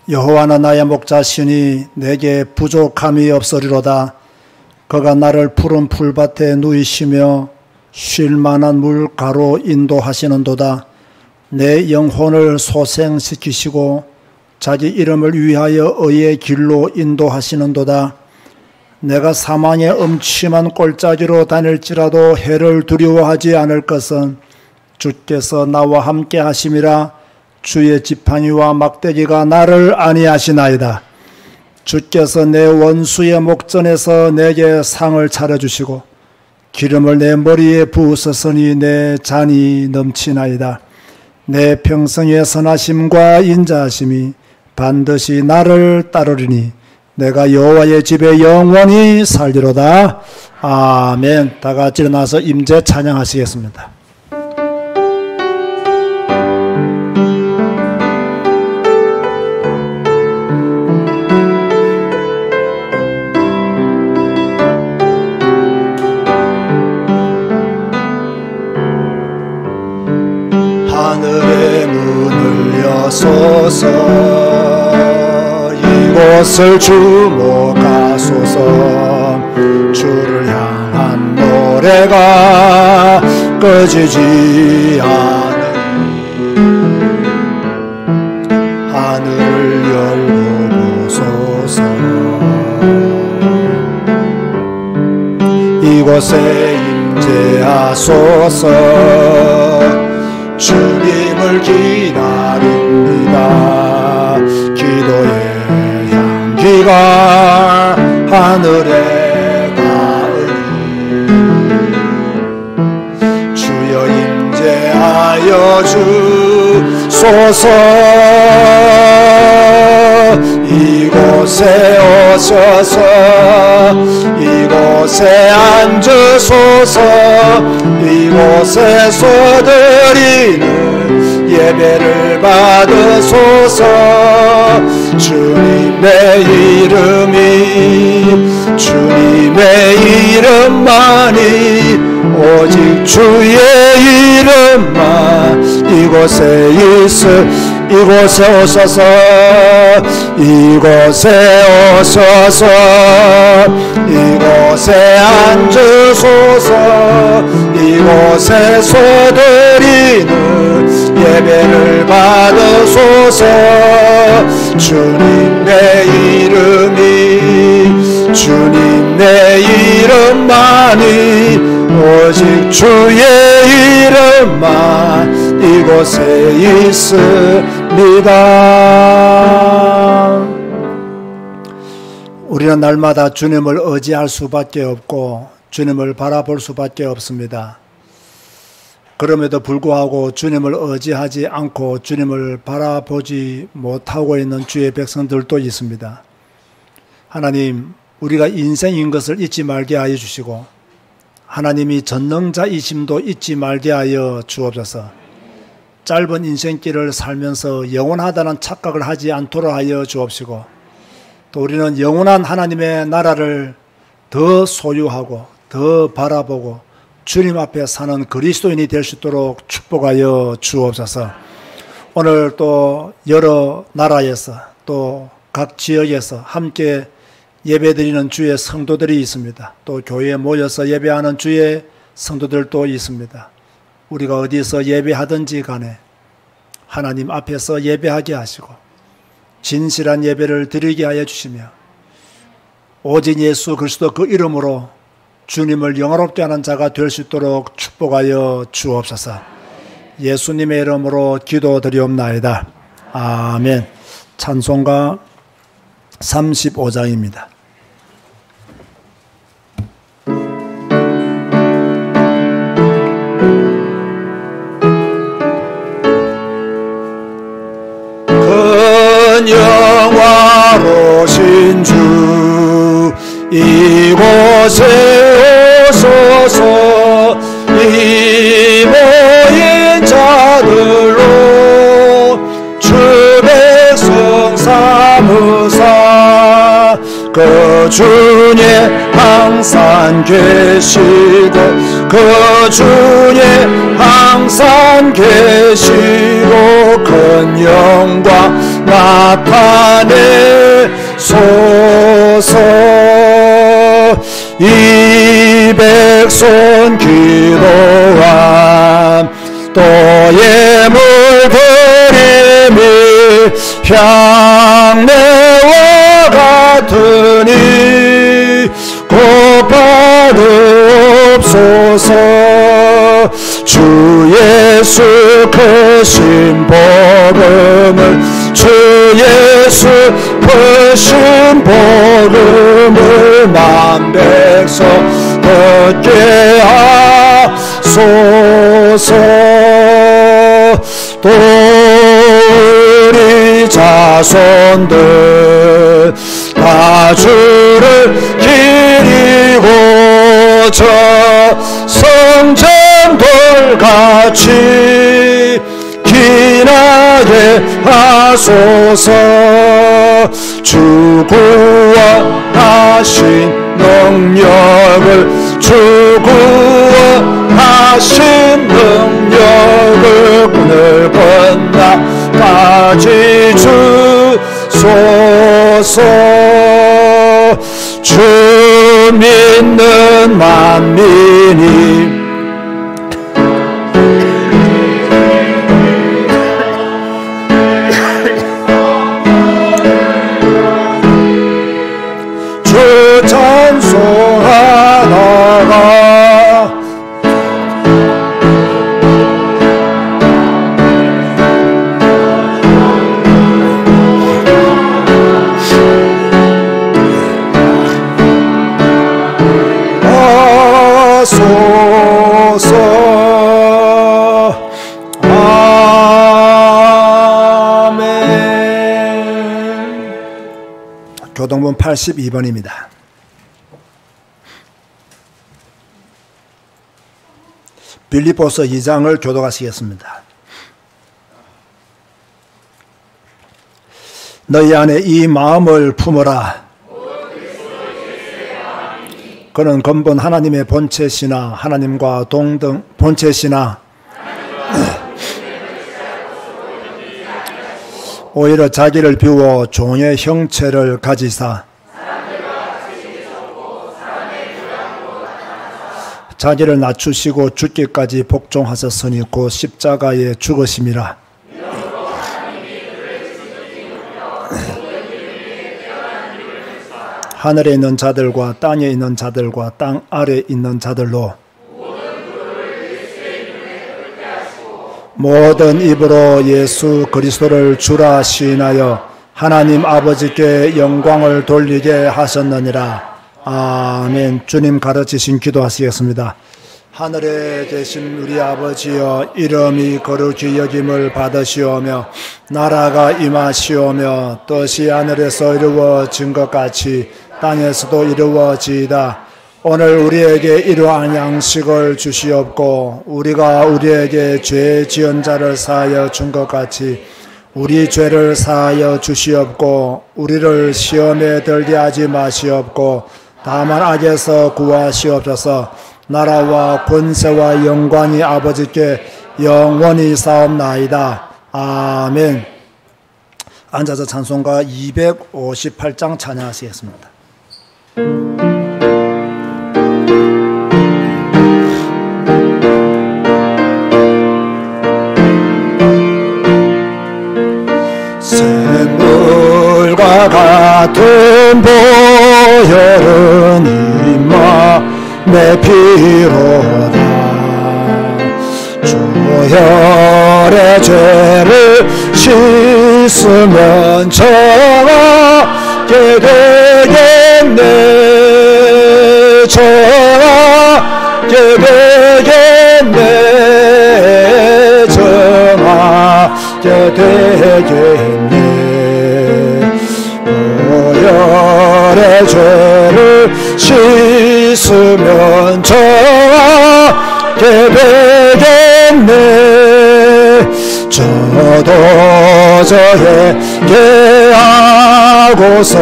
여호와는 나의 목자시니 내게 부족함이 없으리로다. 그가 나를 푸른 풀밭에 누이시며 쉴 만한 물가로 인도하시는도다. 내 영혼을 소생시키시고 자기 이름을 위하여 의의 길로 인도하시는도다. 내가 사망의 음침한 골짜기로 다닐지라도 해를 두려워하지 않을 것은 주께서 나와 함께 하심이라. 주의 지팡이와 막대기가 나를 안위하시나이다. 주께서 내 원수의 목전에서 내게 상을 차려주시고 기름을 내 머리에 부으셨으니 내 잔이 넘치나이다. 내 평생의 선하심과 인자하심이 반드시 나를 따르리니 내가 여호와의 집에 영원히 살리로다. 아멘. 다 같이 일어나서 임재 찬양하시겠습니다. 하늘의 문을 여소서 이곳을 주목하소서. 주를 향한 노래가 꺼지지 않으니 하늘을 열고 보소서. 이곳에 임재하소서. 주님을 기다립니다. 기도의 향기가 하늘에 닿으니 주여 임재하여 주소서. 이곳에 오셔서 이곳에 앉으소서. 이곳에서 드리는 예배를 받으소서. 주님의 이름이 주님의 이름만이 오직 주의 이름만 이곳에 이곳에 오셔서 이곳에 오셔서 이곳에 앉으소서. 이곳에서 드리는 예배를 받으소서. 주님의 이름이 주님의 이름만이 오직 주의 이름만 이곳에 있습니다. 우리는 날마다 주님을 의지할 수밖에 없고 주님을 바라볼 수밖에 없습니다. 그럼에도 불구하고 주님을 의지하지 않고 주님을 바라보지 못하고 있는 주의 백성들도 있습니다. 하나님, 우리가 인생인 것을 잊지 말게 하여 주시고 하나님이 전능자이심도 잊지 말게 하여 주옵소서. 짧은 인생길을 살면서 영원하다는 착각을 하지 않도록 하여 주옵시고 또 우리는 영원한 하나님의 나라를 더 소유하고 더 바라보고 주님 앞에 사는 그리스도인이 될 수 있도록 축복하여 주옵소서. 오늘 또 여러 나라에서 또 각 지역에서 함께 예배드리는 주의 성도들이 있습니다. 또 교회에 모여서 예배하는 주의 성도들도 있습니다. 우리가 어디서 예배하든지 간에 하나님 앞에서 예배하게 하시고 진실한 예배를 드리게 하여 주시며 오직 예수 그리스도 그 이름으로 주님을 영화롭게 하는 자가 될 수 있도록 축복하여 주옵소서. 예수님의 이름으로 기도드리옵나이다. 아멘. 찬송가 35장입니다. 큰 영화로신 주 이곳에 오소서. 이 모인 자들로 주 백성 삼으사 그 주에 항상 계시고 그 주에 항상 계시고 큰 영광 나타내소서. 이 백성 기도한 또의 물들임이 향내와 같으니 곧받으옵소서. 주 예수 크신 복음을, 주 예수 크신 복음을 만백성 듣게 하소서. 또 우리 자손들 다 주를 기리고 저 성전돌같이 기나게 하소서. 주 구원하신 능력을, 주 구원하신 능력을 끈을 건너까지 주소서. 주 믿는 만민이 주 찬송하다가 하소서. 아멘. 교동본 82번입니다. 빌립보서 2장을 교독하시겠습니다. 너희 안에 이 마음을 품어라. 그는 근본 하나님의 본체시나 하나님과 동등 본체시나 오히려 자기를 비워 종의 형체를 가지사 자기를 낮추시고 죽기까지 복종하셨으니 곧 십자가에 죽으심이라. 하늘에 있는 자들과 땅에 있는 자들과 땅 아래에 있는 자들로 모든 입으로 예수 그리스도를 주라 시인하여 하나님 아버지께 영광을 돌리게 하셨느니라. 아멘. 주님 가르치신 기도하시겠습니다. 하늘에 계신 우리 아버지여, 이름이 거룩히 여김을 받으시오며 나라가 임하시오며 뜻이 하늘에서 이루어진 것 같이 땅에서도 이루어지이다. 오늘 우리에게 이러한 양식을 주시옵고 우리가 우리에게 죄 지은 자를 사하여 준 것 같이 우리 죄를 사하여 주시옵고 우리를 시험에 들게 하지 마시옵고 다만 악에서 구하시옵소서. 나라와 권세와 영광이 아버지께 영원히 사옵나이다. 아멘. 앉아서 찬송가 258장 찬양하시겠습니다. 샘물과 같은 보혈은 이 맘의 피로다. 주혈의 죄를 씻으면 정하게 되겠네. 정하게 되겠네. 정하게 되겠네. 보혈의 죄를 씻으면 정하게 되겠네. 저도 저에게 하고서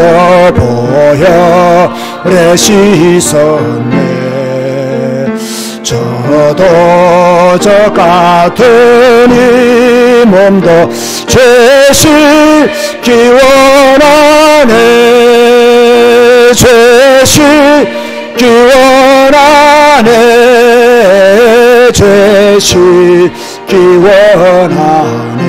보혈에 씻었네. 저도 저 같은 이 몸도 죄짓기 원하네 죄짓기 원하네 죄짓기 원하네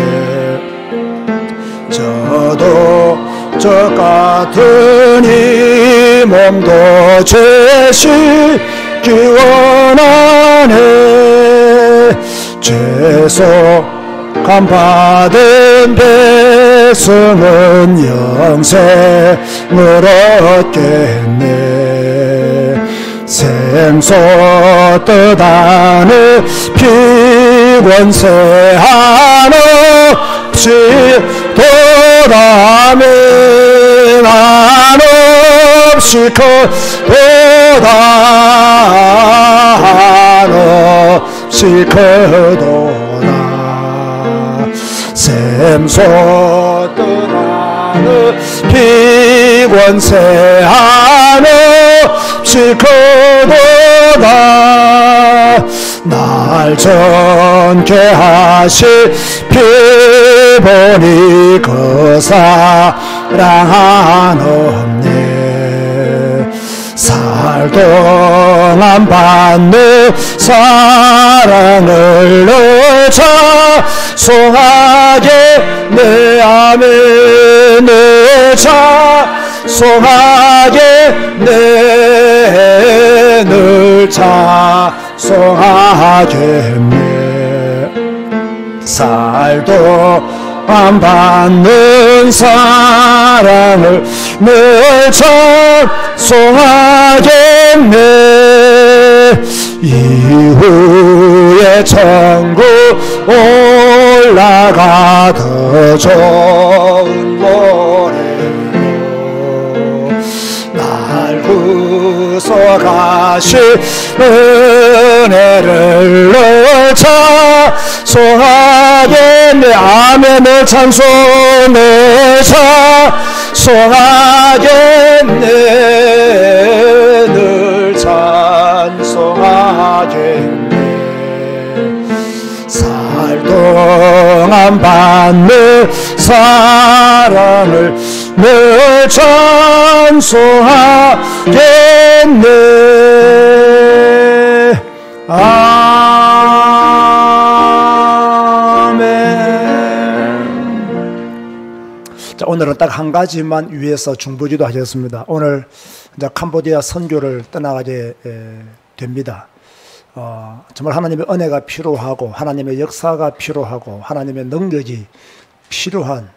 저도 저 같은 이 몸도 죄짓기 원하네 죄속함 받은 백성은 영생을 얻겠네 생소 뜻하는 피권세 한없이 도라면 한없이 크도다 한없이 크도다 샘소 떠나는 피권세 한없이 크도다 날 전케하시 피보니 그 사랑 없네 살 동안 받는 사랑을 늘 찬송하게 내 아멘 늘 찬송하게 늘 찬송하겠네 살도 안 받는 사랑을 늘 찬송하겠네 이후에 천국 올라가 더 좋은 노래로 날 구속하신 은혜를 늘 찬송하겠네 아멘을 찬송을 찬송하겠네 늘 찬송하겠네 살 동안 받는 사랑을 늘 찬송하겠네 자, 오늘은 딱 한 가지만 위해서 중보기도 하셨습니다. 오늘 이제 캄보디아 선교를 떠나가게 됩니다. 정말 하나님의 은혜가 필요하고 하나님의 역사가 필요하고 하나님의 능력이 필요한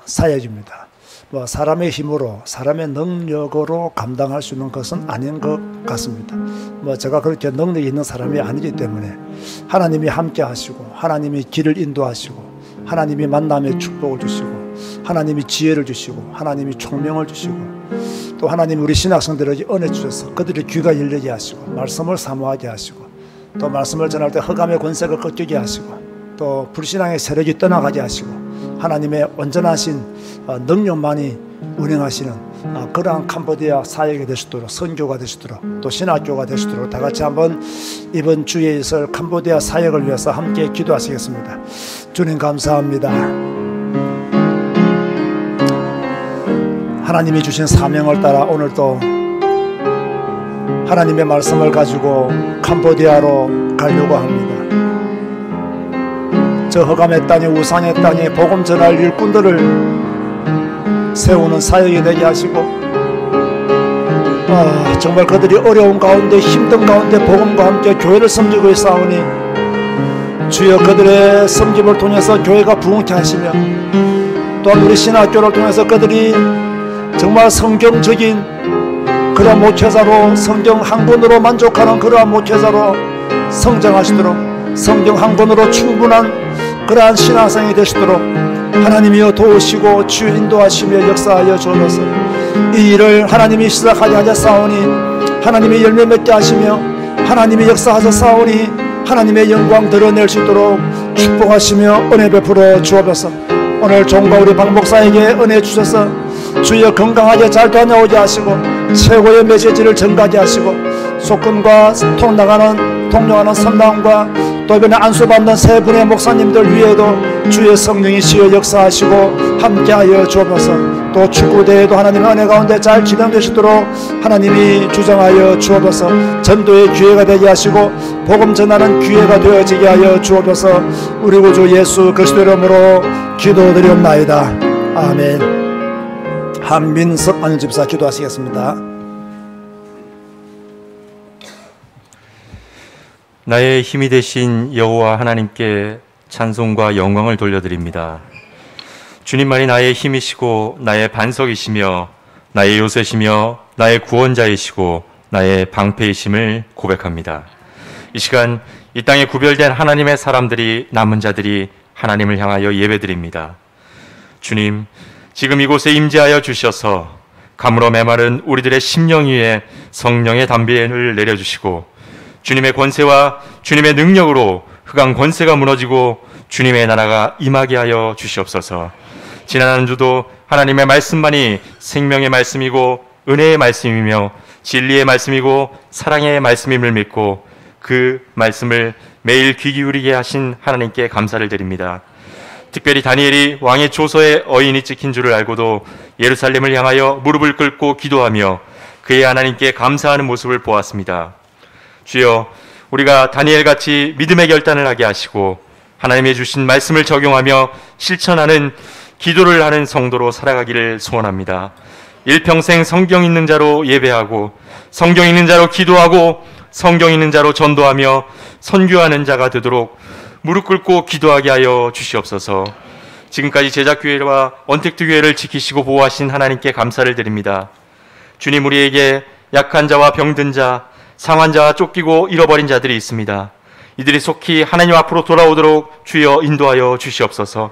사역입니다. 뭐 사람의 힘으로 사람의 능력으로 감당할 수 있는 것은 아닌 것 같습니다. 뭐 제가 그렇게 능력이 있는 사람이 아니기 때문에 하나님이 함께 하시고 하나님이 길을 인도하시고 하나님이 만남의 축복을 주시고 하나님이 지혜를 주시고 하나님이 총명을 주시고 또 하나님이 우리 신학생들에게 은혜 주셔서 그들의 귀가 열리게 하시고 말씀을 사모하게 하시고 또 말씀을 전할 때 흑암의 권세가 꺾이게 하시고 또 불신앙의 세력이 떠나가게 하시고 하나님의 온전하신 능력만이 운행하시는 그러한 캄보디아 사역이 되시도록 선교가 되시도록 또 신학교가 되시도록 다 같이 한번 이번 주에 있을 캄보디아 사역을 위해서 함께 기도하시겠습니다. 주님 감사합니다. 하나님이 주신 사명을 따라 오늘도 하나님의 말씀을 가지고 캄보디아로 가려고 합니다. 저 흑암의 땅에 우상의 땅에 복음 전할 일꾼들을 세우는 사역이 되게 하시고 정말 그들이 어려운 가운데 힘든 가운데 복음과 함께 교회를 섬기고 있사오니 주여 그들의 섬김을 통해서 교회가 부흥케 하시며 또한 우리 신학교를 통해서 그들이 정말 성경적인 그러한 목회자로 성경 한 권으로 만족하는 그러한 목회자로 성장하시도록 성경 한 권으로 충분한 그러한 신앙생이 되시도록 하나님이여 도우시고 주여 인도하시며 역사하여 주옵소서. 이 일을 하나님이 시작하게 하셨사오니 하나님이 열매 맺게 하시며 하나님이 역사하셨사오니 하나님의 영광 드러낼 수 있도록 축복하시며 은혜 베풀어 주옵소서. 오늘 종과 우리 박 목사에게 은혜 주셔서 주여 건강하게 잘 다녀오게 하시고 최고의 메시지를 전가게 하시고 속금과 통 나가는 동료하는 선당과 또 이번에 안수받는 세 분의 목사님들 위에도 주의 성령이 시여 역사하시고 함께하여 주옵소서. 또 축구대회도 하나님의 은혜 가운데 잘 진행되시도록 하나님이 주장하여 주옵소서. 전도의 기회가 되게 하시고 복음 전하는 기회가 되어지게 하여 주옵소서. 우리 구주 예수 그리스도 이름으로 기도드리옵나이다. 아멘. 한민석 안전집사 기도하시겠습니다. 나의 힘이 되신 여호와 하나님께 찬송과 영광을 돌려드립니다. 주님만이 나의 힘이시고 나의 반석이시며 나의 요새시며 나의 구원자이시고 나의 방패이심을 고백합니다. 이 시간 이 땅에 구별된 하나님의 사람들이, 남은 자들이 하나님을 향하여 예배드립니다. 주님, 지금 이곳에 임재하여 주셔서 가물어 메마른 우리들의 심령 위에 성령의 담비를 내려주시고 주님의 권세와 주님의 능력으로 흑암 권세가 무너지고 주님의 나라가 임하게 하여 주시옵소서. 지난 한 주도 하나님의 말씀만이 생명의 말씀이고 은혜의 말씀이며 진리의 말씀이고 사랑의 말씀임을 믿고 그 말씀을 매일 귀 기울이게 하신 하나님께 감사를 드립니다. 특별히 다니엘이 왕의 조서에 어인이 찍힌 줄을 알고도 예루살렘을 향하여 무릎을 꿇고 기도하며 그의 하나님께 감사하는 모습을 보았습니다. 주여, 우리가 다니엘같이 믿음의 결단을 하게 하시고 하나님의 주신 말씀을 적용하며 실천하는 기도를 하는 성도로 살아가기를 소원합니다. 일평생 성경 있는 자로 예배하고 성경 있는 자로 기도하고 성경 있는 자로 전도하며 선교하는 자가 되도록 무릎 꿇고 기도하게 하여 주시옵소서. 지금까지 제작교회와 언택트교회를 지키시고 보호하신 하나님께 감사를 드립니다. 주님, 우리에게 약한 자와 병든 자, 상한 자와 쫓기고 잃어버린 자들이 있습니다. 이들이 속히 하나님 앞으로 돌아오도록 주여 인도하여 주시옵소서.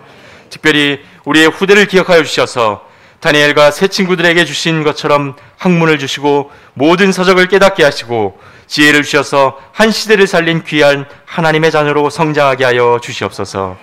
특별히 우리의 후대를 기억하여 주셔서 다니엘과 새 친구들에게 주신 것처럼 학문을 주시고 모든 서적을 깨닫게 하시고 지혜를 주셔서 한 시대를 살린 귀한 하나님의 자녀로 성장하게 하여 주시옵소서.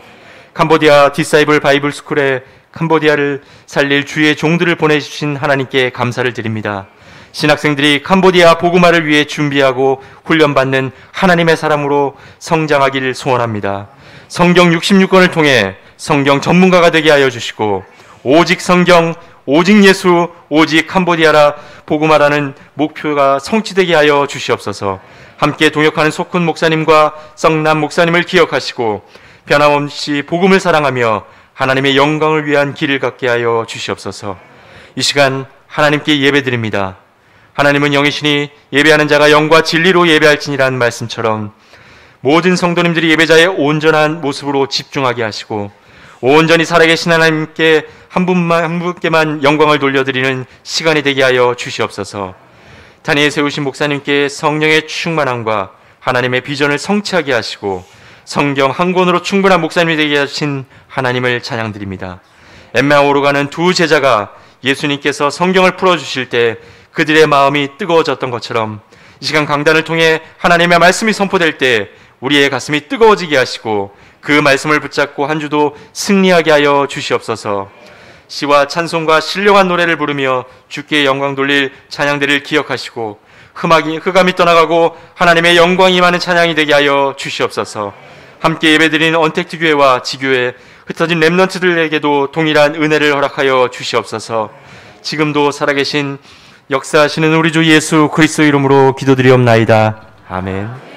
캄보디아 디사이블 바이블 스쿨에 캄보디아를 살릴 주의 종들을 보내주신 하나님께 감사를 드립니다. 신학생들이 캄보디아 복음화를 위해 준비하고 훈련받는 하나님의 사람으로 성장하기를 소원합니다. 성경 66권을 통해 성경 전문가가 되게 하여 주시고 오직 성경, 오직 예수, 오직 캄보디아라 복음화라는 목표가 성취되게 하여 주시옵소서. 함께 동역하는 속훈 목사님과 썩남 목사님을 기억하시고 변함없이 복음을 사랑하며 하나님의 영광을 위한 길을 갖게 하여 주시옵소서. 이 시간 하나님께 예배드립니다. 하나님은 영이시니 예배하는 자가 영과 진리로 예배할지니라는 말씀처럼 모든 성도님들이 예배자의 온전한 모습으로 집중하게 하시고 온전히 살아계신 하나님께 한 분께만 영광을 돌려드리는 시간이 되게 하여 주시옵소서. 단위에 세우신 목사님께 성령의 충만함과 하나님의 비전을 성취하게 하시고 성경 한 권으로 충분한 목사님이 되게 하신 하나님을 찬양드립니다. 엠마오로 가는 두 제자가 예수님께서 성경을 풀어주실 때 그들의 마음이 뜨거워졌던 것처럼 이 시간 강단을 통해 하나님의 말씀이 선포될 때 우리의 가슴이 뜨거워지게 하시고 그 말씀을 붙잡고 한 주도 승리하게 하여 주시옵소서. 시와 찬송과 신령한 노래를 부르며 주께 영광 돌릴 찬양들을 기억하시고 흑암이 떠나가고 하나님의 영광이 임하는 찬양이 되게 하여 주시옵소서. 함께 예배드리는 언택트교회와 지교회 흩어진 렘넌트들에게도 동일한 은혜를 허락하여 주시옵소서. 지금도 살아계신 역사하시는 우리 주 예수 그리스도 이름으로 기도드리옵나이다. 아멘.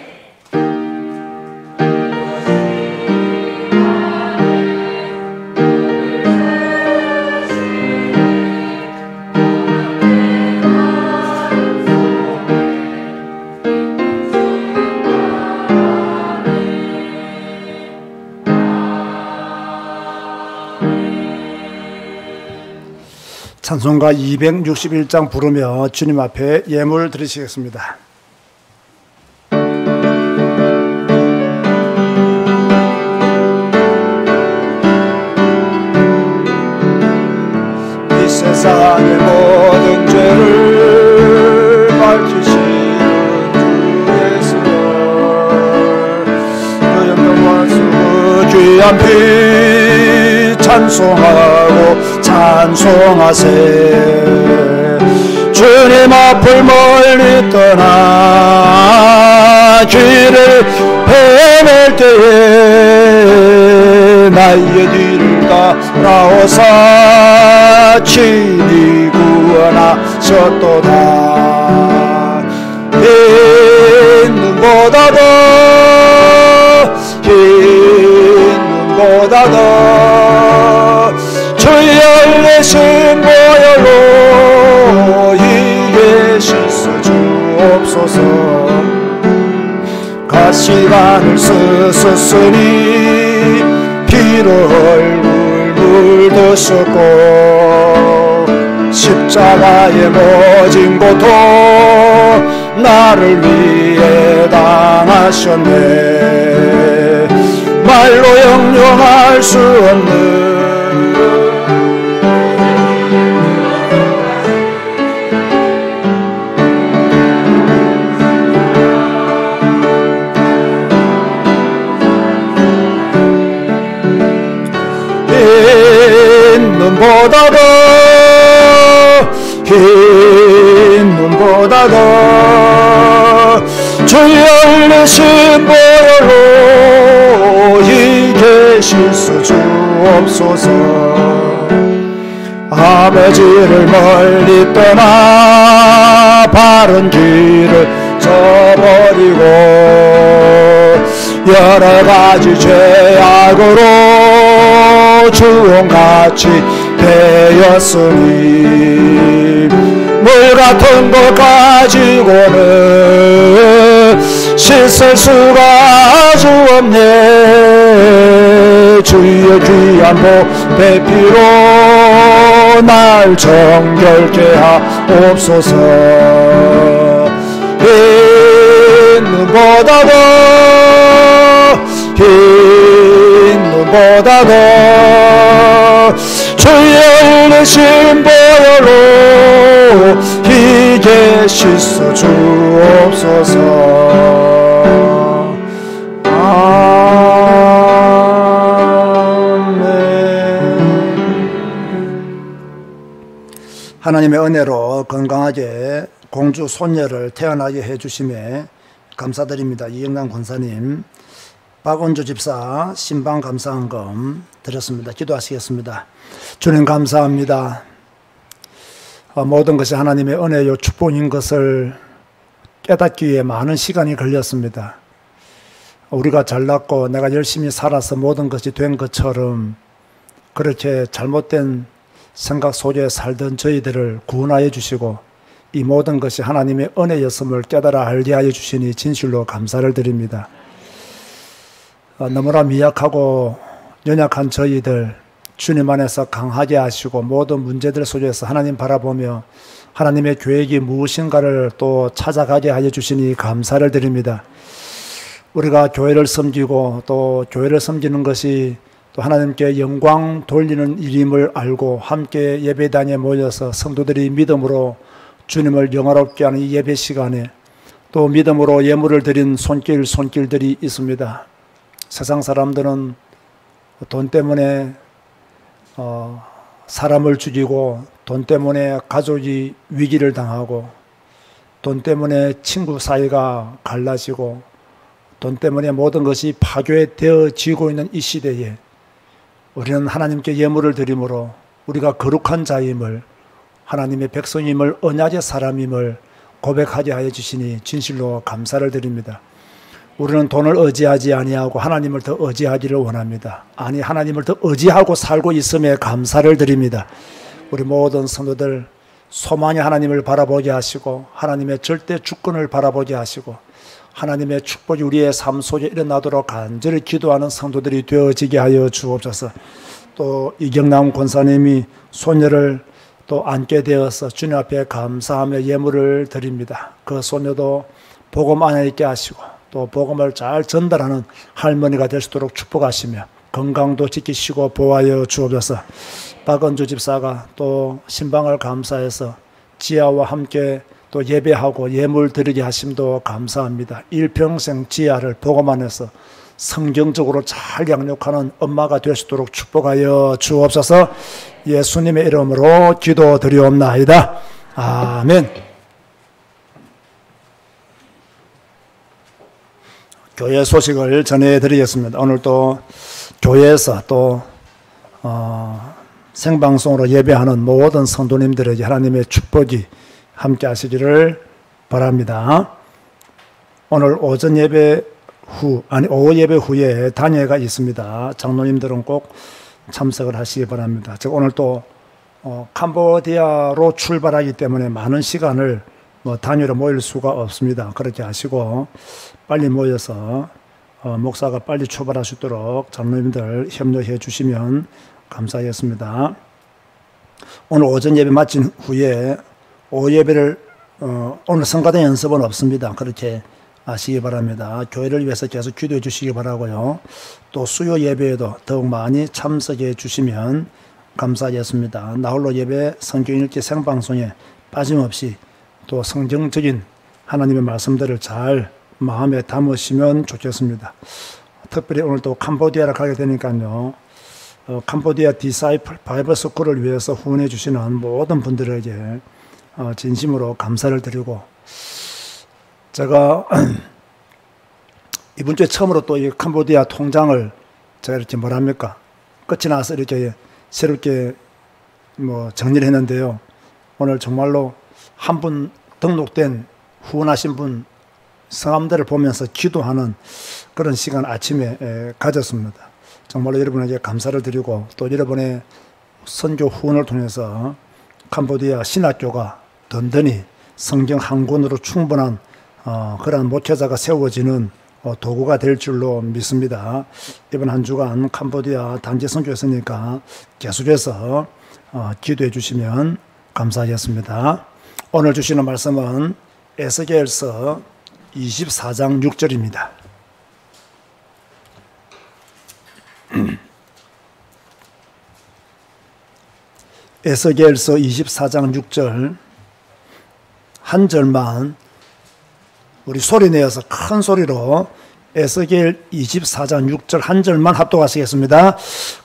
찬송가 261장 부르며 주님 앞에 예물 드리시겠습니다. 이 세상의 모든 죄를 밝히시는 주 예수여, 그 영광과 그 귀한 피 찬송하고 찬송하세. 주님 앞을 멀리 떠나 길을 헤맬 때에 나의 뒤를 따라오사 친히 구원하셨도다. 흰 눈보다도 흰 눈보다도 주의 열리신 보혈로 이게 실수 주옵소서. 가시관을 쓰셨으니 피로 얼굴 묻으셨고 십자가에 모진 고통 나를 위해 당하셨네. 말로 형용할 수 없는 눈보다도 흰 눈보다도 주의 열리신 보혈로 이게 실수 주옵소서. 아버지를 멀리 떠나 바른 길을 저버리고 여러가지 죄악으로 주홍같이 되었으니 물같은 것 가지고는 씻을 수가 없네. 주의 귀한 보배 피로 날 정결케 하옵소서. 흰 눈보다도 흰 눈보다도 주의 열리신 보혈로 이게 실수 주옵소서. 아멘. 하나님의 은혜로 건강하게 공주 손녀를 태어나게 해주심에 감사드립니다. 이영남 권사님, 박원주 집사 신방 감사한금 드렸습니다. 기도하시겠습니다. 주님 감사합니다. 모든 것이 하나님의 은혜요 축복인 것을 깨닫기 위해 많은 시간이 걸렸습니다. 우리가 잘났고 내가 열심히 살아서 모든 것이 된 것처럼 그렇게 잘못된 생각 속에 살던 저희들을 구원하여 주시고 이 모든 것이 하나님의 은혜였음을 깨달아 알게 하여 주시니 진실로 감사를 드립니다. 너무나 미약하고 연약한 저희들 주님 안에서 강하게 하시고 모든 문제들 속에서 하나님 바라보며 하나님의 계획이 무엇인가를 또 찾아가게 하여 주시니 감사를 드립니다. 우리가 교회를 섬기고 또 교회를 섬기는 것이 또 하나님께 영광 돌리는 일임을 알고 함께 예배당에 모여서 성도들이 믿음으로 주님을 영화롭게 하는 이 예배 시간에 또 믿음으로 예물을 드린 손길들이 있습니다. 세상 사람들은 돈 때문에 사람을 죽이고 돈 때문에 가족이 위기를 당하고 돈 때문에 친구 사이가 갈라지고 돈 때문에 모든 것이 파괴되어지고 있는 이 시대에 우리는 하나님께 예물을 드림으로 우리가 거룩한 자임을 하나님의 백성임을 언약의 사람임을 고백하게 하여 주시니 진실로 감사를 드립니다. 우리는 돈을 의지하지 아니하고 하나님을 더 의지하기를 원합니다. 아니 하나님을 더 의지하고 살고 있음에 감사를 드립니다. 우리 모든 성도들 소망의 하나님을 바라보게 하시고 하나님의 절대 주권을 바라보게 하시고 하나님의 축복이 우리의 삶 속에 일어나도록 간절히 기도하는 성도들이 되어지게 하여 주옵소서. 또 이경남 권사님이 소녀를 또 안게 되어서 주님 앞에 감사하며 예물을 드립니다. 그 소녀도 복음 안에 있게 하시고 또 복음을 잘 전달하는 할머니가 될 수 있도록 축복하시며 건강도 지키시고 보호하여 주옵소서. 박은주 집사가 또 신방을 감사해서 지하와 함께 또 예배하고 예물 드리게 하심도 감사합니다. 일평생 지하를 복음 안에서 성경적으로 잘 양육하는 엄마가 될 수 있도록 축복하여 주옵소서. 예수님의 이름으로 기도드리옵나이다. 아멘. 교회 소식을 전해드리겠습니다. 오늘 또 교회에서 또 생방송으로 예배하는 모든 성도님들에게 하나님의 축복이 함께 하시기를 바랍니다. 오늘 오전 예배 오후 예배 후에 단예가 있습니다. 장로님들은 꼭 참석을 하시기 바랍니다. 제가 오늘 또 캄보디아로 출발하기 때문에 많은 시간을 단위로 모일 수가 없습니다. 그렇게 하시고 빨리 모여서 목사가 빨리 출발할 수 있도록 장로님들 협력해 주시면 감사하겠습니다. 오늘 오전 예배 마친 후에 오후 예배를 오늘 성가대 연습은 없습니다. 그렇게 아시기 바랍니다. 교회를 위해서 계속 기도해 주시기 바라고요. 또 수요 예배에도 더욱 많이 참석해 주시면 감사하겠습니다. 나홀로 예배 성경 읽기 생방송에 빠짐없이 또 성경적인 하나님의 말씀들을 잘 마음에 담으시면 좋겠습니다. 특별히 오늘 또 캄보디아를 가게 되니까요. 캄보디아 디사이플 바이블 스쿨을 위해서 후원해 주시는 모든 분들에게 진심으로 감사를 드리고, 제가 이번 주에 처음으로 또 이 캄보디아 통장을 제가 이렇게 끝이 나서 이렇게 새롭게 정리를 했는데요. 오늘 정말로 한 분 등록된 후원하신 분 성함들을 보면서 기도하는 그런 시간 아침에 가졌습니다. 정말로 여러분에게 감사를 드리고, 또 여러분의 선교 후원을 통해서 캄보디아 신학교가 든든히 성경 한 권으로 충분한 그러한 목회자가 세워지는 도구가 될 줄로 믿습니다. 이번 한 주간 캄보디아 단지 선교였으니까 계속해서 기도해 주시면 감사하겠습니다. 오늘 주시는 말씀은 에스겔서 24장 6절입니다. 에스겔서 24장 6절 한 절만 우리 소리 내어서 큰 소리로 에스겔 24장 6절 한 절만 합독하시겠습니다.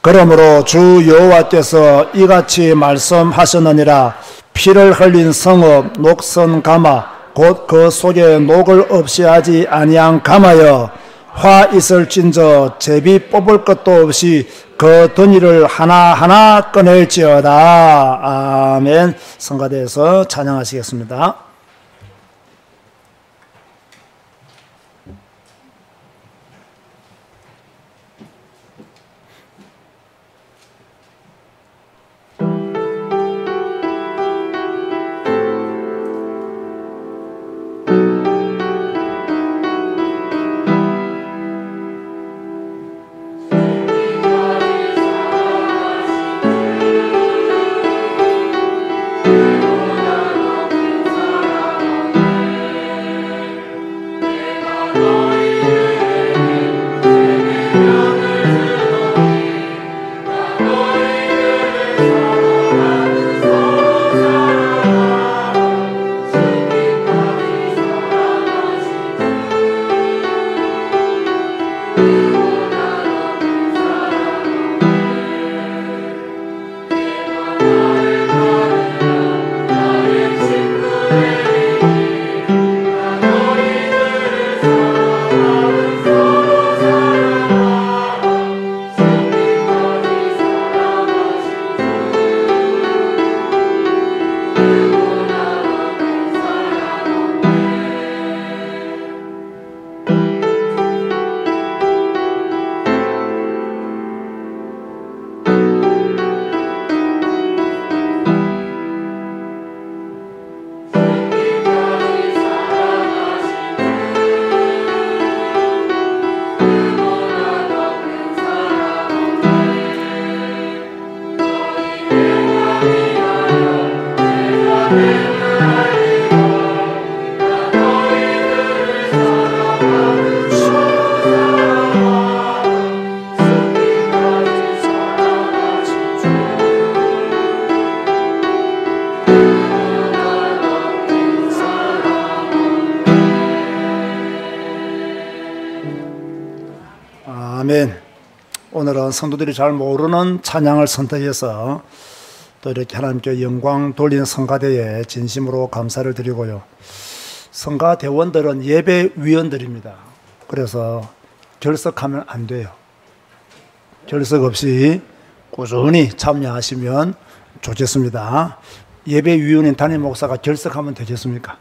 그러므로 주 여호와께서 이같이 말씀하셨느니라. 피를 흘린 성읍 녹선 가마 곧 그 속에 녹을 없이 하지 아니한 가마여, 화 있을진저 제비 뽑을 것도 없이 그 더니를 하나하나 꺼낼지어다. 아멘. 성가대에서 찬양하시겠습니다. 아멘. 오늘은 성도들이 잘 모르는 찬양을 선택해서 또 이렇게 하나님께 영광 돌리는 성가대에 진심으로 감사를 드리고요. 성가대원들은 예배위원들입니다. 그래서 결석하면 안 돼요. 결석 없이 꾸준히 참여하시면 좋겠습니다. 예배위원인 담임 목사가 결석하면 되겠습니까?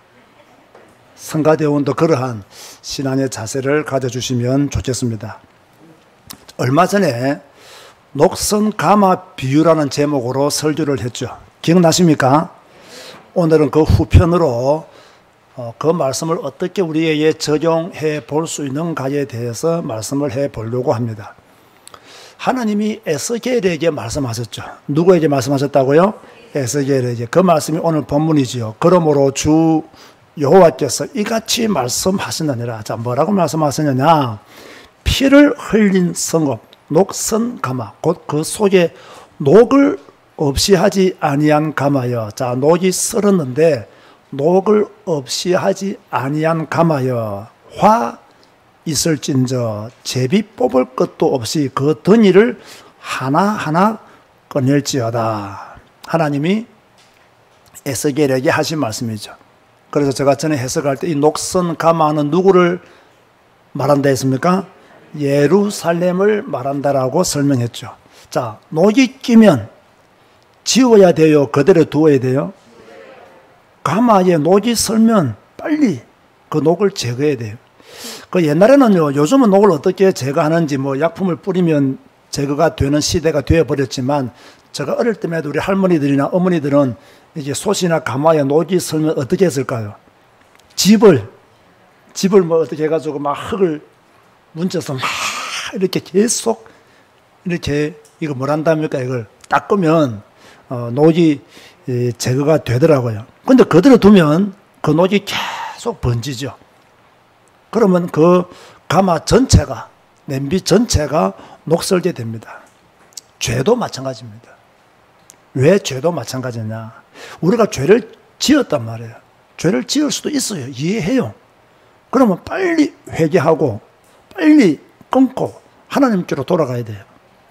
성가대원도 그러한 신앙의 자세를 가져주시면 좋겠습니다. 얼마 전에 녹선가마 비유라는 제목으로 설교를 했죠. 기억나십니까? 오늘은 그 후편으로 그 말씀을 어떻게 우리에게 적용해 볼 수 있는가에 대해서 말씀을 해 보려고 합니다. 하나님이 에스겔에게 말씀하셨죠. 누구에게 말씀하셨다고요? 에스겔에게. 그 말씀이 오늘 본문이지요. 그러므로 주 여호와께서 이같이 말씀하시느니라. 자, 뭐라고 말씀하시느냐? 피를 흘린 성읍 녹선가마, 곧 그 속에 녹을 없이 하지 아니한 가마여. 자, 녹이 썰었는데 녹을 없이 하지 아니한 가마여. 화 있을진저 제비 뽑을 것도 없이 그 덩이를 하나하나 꺼낼지어다. 하나님이 에스겔에게 하신 말씀이죠. 그래서 제가 전에 해석할 때 이 녹선가마는 누구를 말한다 했습니까? 예루살렘을 말한다라고 설명했죠. 자, 녹이 끼면 지워야 돼요? 그대로 두어야 돼요? 가마에 녹이 설면 빨리 그 녹을 제거해야 돼요. 그 옛날에는요, 요즘은 녹을 어떻게 제거하는지 뭐 약품을 뿌리면 제거가 되는 시대가 되어버렸지만, 제가 어릴 때만 해도 우리 할머니들이나 어머니들은 이제 솥이나 가마에 녹이 설면 어떻게 했을까요? 집을 뭐 어떻게 해가지고 막 흙을 문쳐서 막 이렇게 계속 이렇게 이거 뭐란답니까? 이걸 닦으면 녹이 제거가 되더라고요. 근데 그대로 두면 그 녹이 계속 번지죠. 그러면 그 가마 전체가, 냄비 전체가 녹슬게 됩니다. 죄도 마찬가지입니다. 왜 죄도 마찬가지냐? 우리가 죄를 지었단 말이에요. 죄를 지을 수도 있어요. 이해해요. 그러면 빨리 회개하고 빨리 끊고 하나님께로 돌아가야 돼요.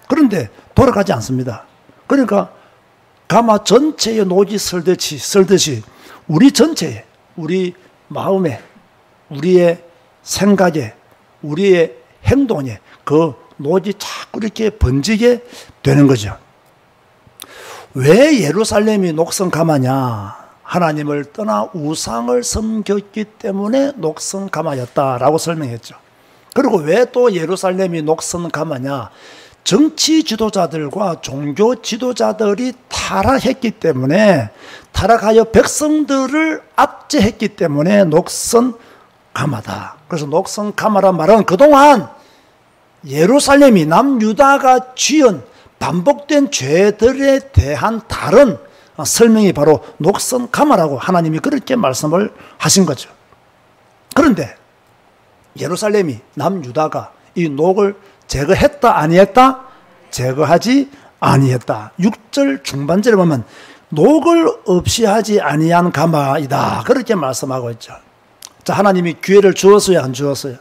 그런데 돌아가지 않습니다. 그러니까 가마 전체에 녹이 설듯이 우리 전체에, 우리 마음에, 우리의 생각에, 우리의 행동에 그 녹이 자꾸 이렇게 번지게 되는 거죠. 왜 예루살렘이 녹선가마냐? 하나님을 떠나 우상을 섬겼기 때문에 녹선가마였다라고 설명했죠. 그리고 왜 또 예루살렘이 녹선가마냐? 정치 지도자들과 종교 지도자들이 타락했기 때문에, 타락하여 백성들을 압제했기 때문에 녹선가마다. 그래서 녹선가마란 말은 그동안 예루살렘이 남유다가 지은 반복된 죄들에 대한 다른 설명이 바로 녹선가마라고 하나님이 그렇게 말씀을 하신 거죠. 그런데 예루살렘이, 남유다가 이 녹을 제거했다 아니했다? 제거하지 아니했다. 6절 중반절에 보면 녹을 없이 하지 아니한 가마이다, 그렇게 말씀하고 있죠. 자, 하나님이 기회를 주었어요, 안 주었어요?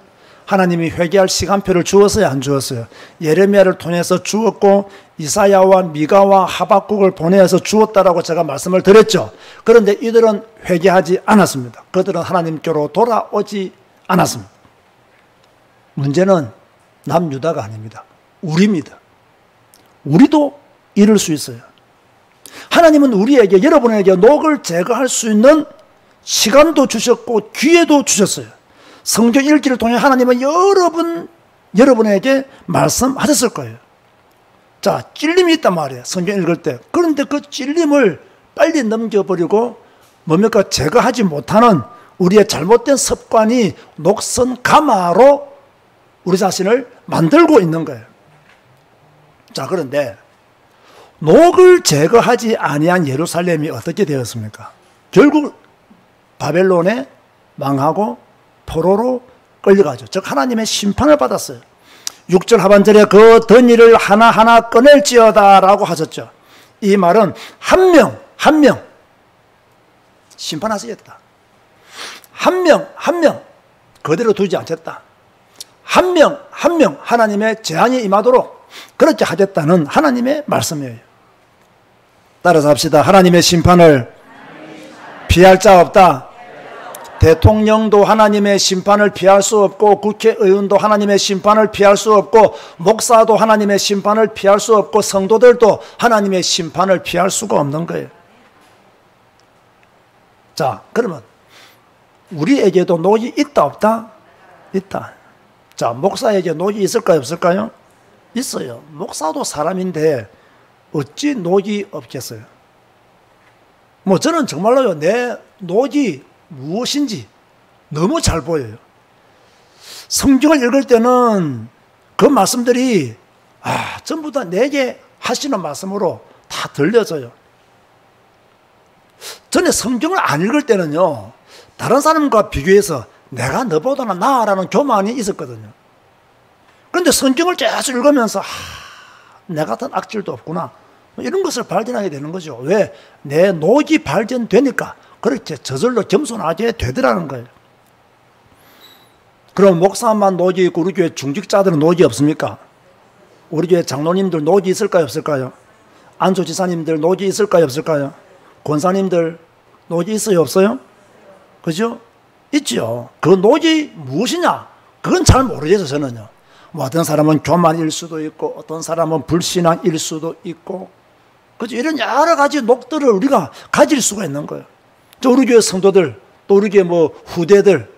하나님이 회개할 시간표를 주었어요, 안 주었어요? 예레미야를 통해서 주었고 이사야와 미가와 하박국을 보내서 주었다라고 제가 말씀을 드렸죠. 그런데 이들은 회개하지 않았습니다. 그들은 하나님께로 돌아오지 않았습니다. 문제는 남유다가 아닙니다. 우리입니다. 우리도 이럴 수 있어요. 하나님은 우리에게, 여러분에게 녹을 제거할 수 있는 시간도 주셨고 기회도 주셨어요. 성경 읽기를 통해 하나님은 여러분에게 말씀하셨을 거예요. 자, 찔림이 있단 말이에요, 성경 읽을 때. 그런데 그 찔림을 빨리 넘겨버리고 뭡니까? 제거하지 못하는 우리의 잘못된 습관이 녹선가마로 우리 자신을 만들고 있는 거예요. 자, 그런데 녹을 제거하지 아니한 예루살렘이 어떻게 되었습니까? 결국 바벨론에 망하고 포로로 끌려가죠. 즉 하나님의 심판을 받았어요. 6절 하반절에 그 덩이를 하나하나 꺼낼지어다 라고 하셨죠. 이 말은 한 명 심판하시겠다. 한 명 그대로 두지 않겠다. 한 명 하나님의 재앙이 임하도록 그렇게 하겠다는 하나님의 말씀이에요. 따라서 합시다. 하나님의 심판을 피할 자 없다. 대통령도 하나님의 심판을 피할 수 없고, 국회의원도 하나님의 심판을 피할 수 없고, 목사도 하나님의 심판을 피할 수 없고, 성도들도 하나님의 심판을 피할 수가 없는 거예요. 자, 그러면 우리에게도 녹이 있다 없다? 있다. 자, 목사에게 녹이 있을까요 없을까요? 있어요. 목사도 사람인데 어찌 녹이 없겠어요? 뭐 저는 정말로요, 내 녹이 무엇인지 너무 잘 보여요. 성경을 읽을 때는 그 말씀들이 전부 다 내게 하시는 말씀으로 다 들려져요. 전에 성경을 안 읽을 때는요, 다른 사람과 비교해서 내가 너보다는 나아라는 교만이 있었거든요. 그런데 성경을 계속 읽으면서 내 같은 악질도 없구나, 이런 것을 발견하게 되는 거죠. 왜? 내 녹이 발견되니까 그렇게 저절로 겸손하게 되더라는 거예요. 그럼 목사만 녹이 있고 우리 교회 중직자들은 녹이 없습니까? 우리 교회 장로님들 녹이 있을까요 없을까요? 안수지사님들 녹이 있을까요 없을까요? 권사님들 녹이 있어요 없어요? 그죠? 있죠. 그 녹이 무엇이냐? 그건 잘 모르겠어요 저는요. 뭐 어떤 사람은 교만일 수도 있고, 어떤 사람은 불신앙일 수도 있고, 그죠? 이런 여러 가지 녹들을 우리가 가질 수가 있는 거예요. 저 우리 교회 성도들, 또 우리 교회 뭐 후대들,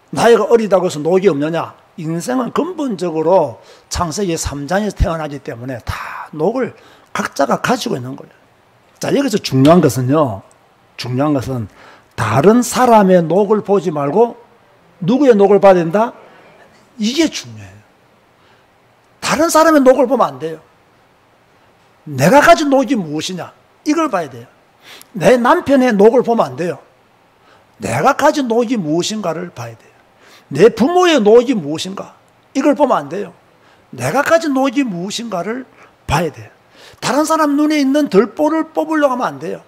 나이가 어리다고 해서 녹이 없느냐? 인생은 근본적으로 창세기 3장에서 태어나기 때문에 다 녹을 각자가 가지고 있는 거예요. 자, 여기서 중요한 것은요, 중요한 것은 다른 사람의 녹을 보지 말고 누구의 녹을 봐야 된다? 이게 중요해요. 다른 사람의 녹을 보면 안 돼요. 내가 가진 녹이 무엇이냐? 이걸 봐야 돼요. 내 남편의 녹을 보면 안 돼요. 내가 가진 녹이 무엇인가를 봐야 돼요. 내 부모의 녹이 무엇인가? 이걸 보면 안 돼요. 내가 가진 녹이 무엇인가를 봐야 돼요. 다른 사람 눈에 있는 덜보를 뽑으려고 하면 안 돼요.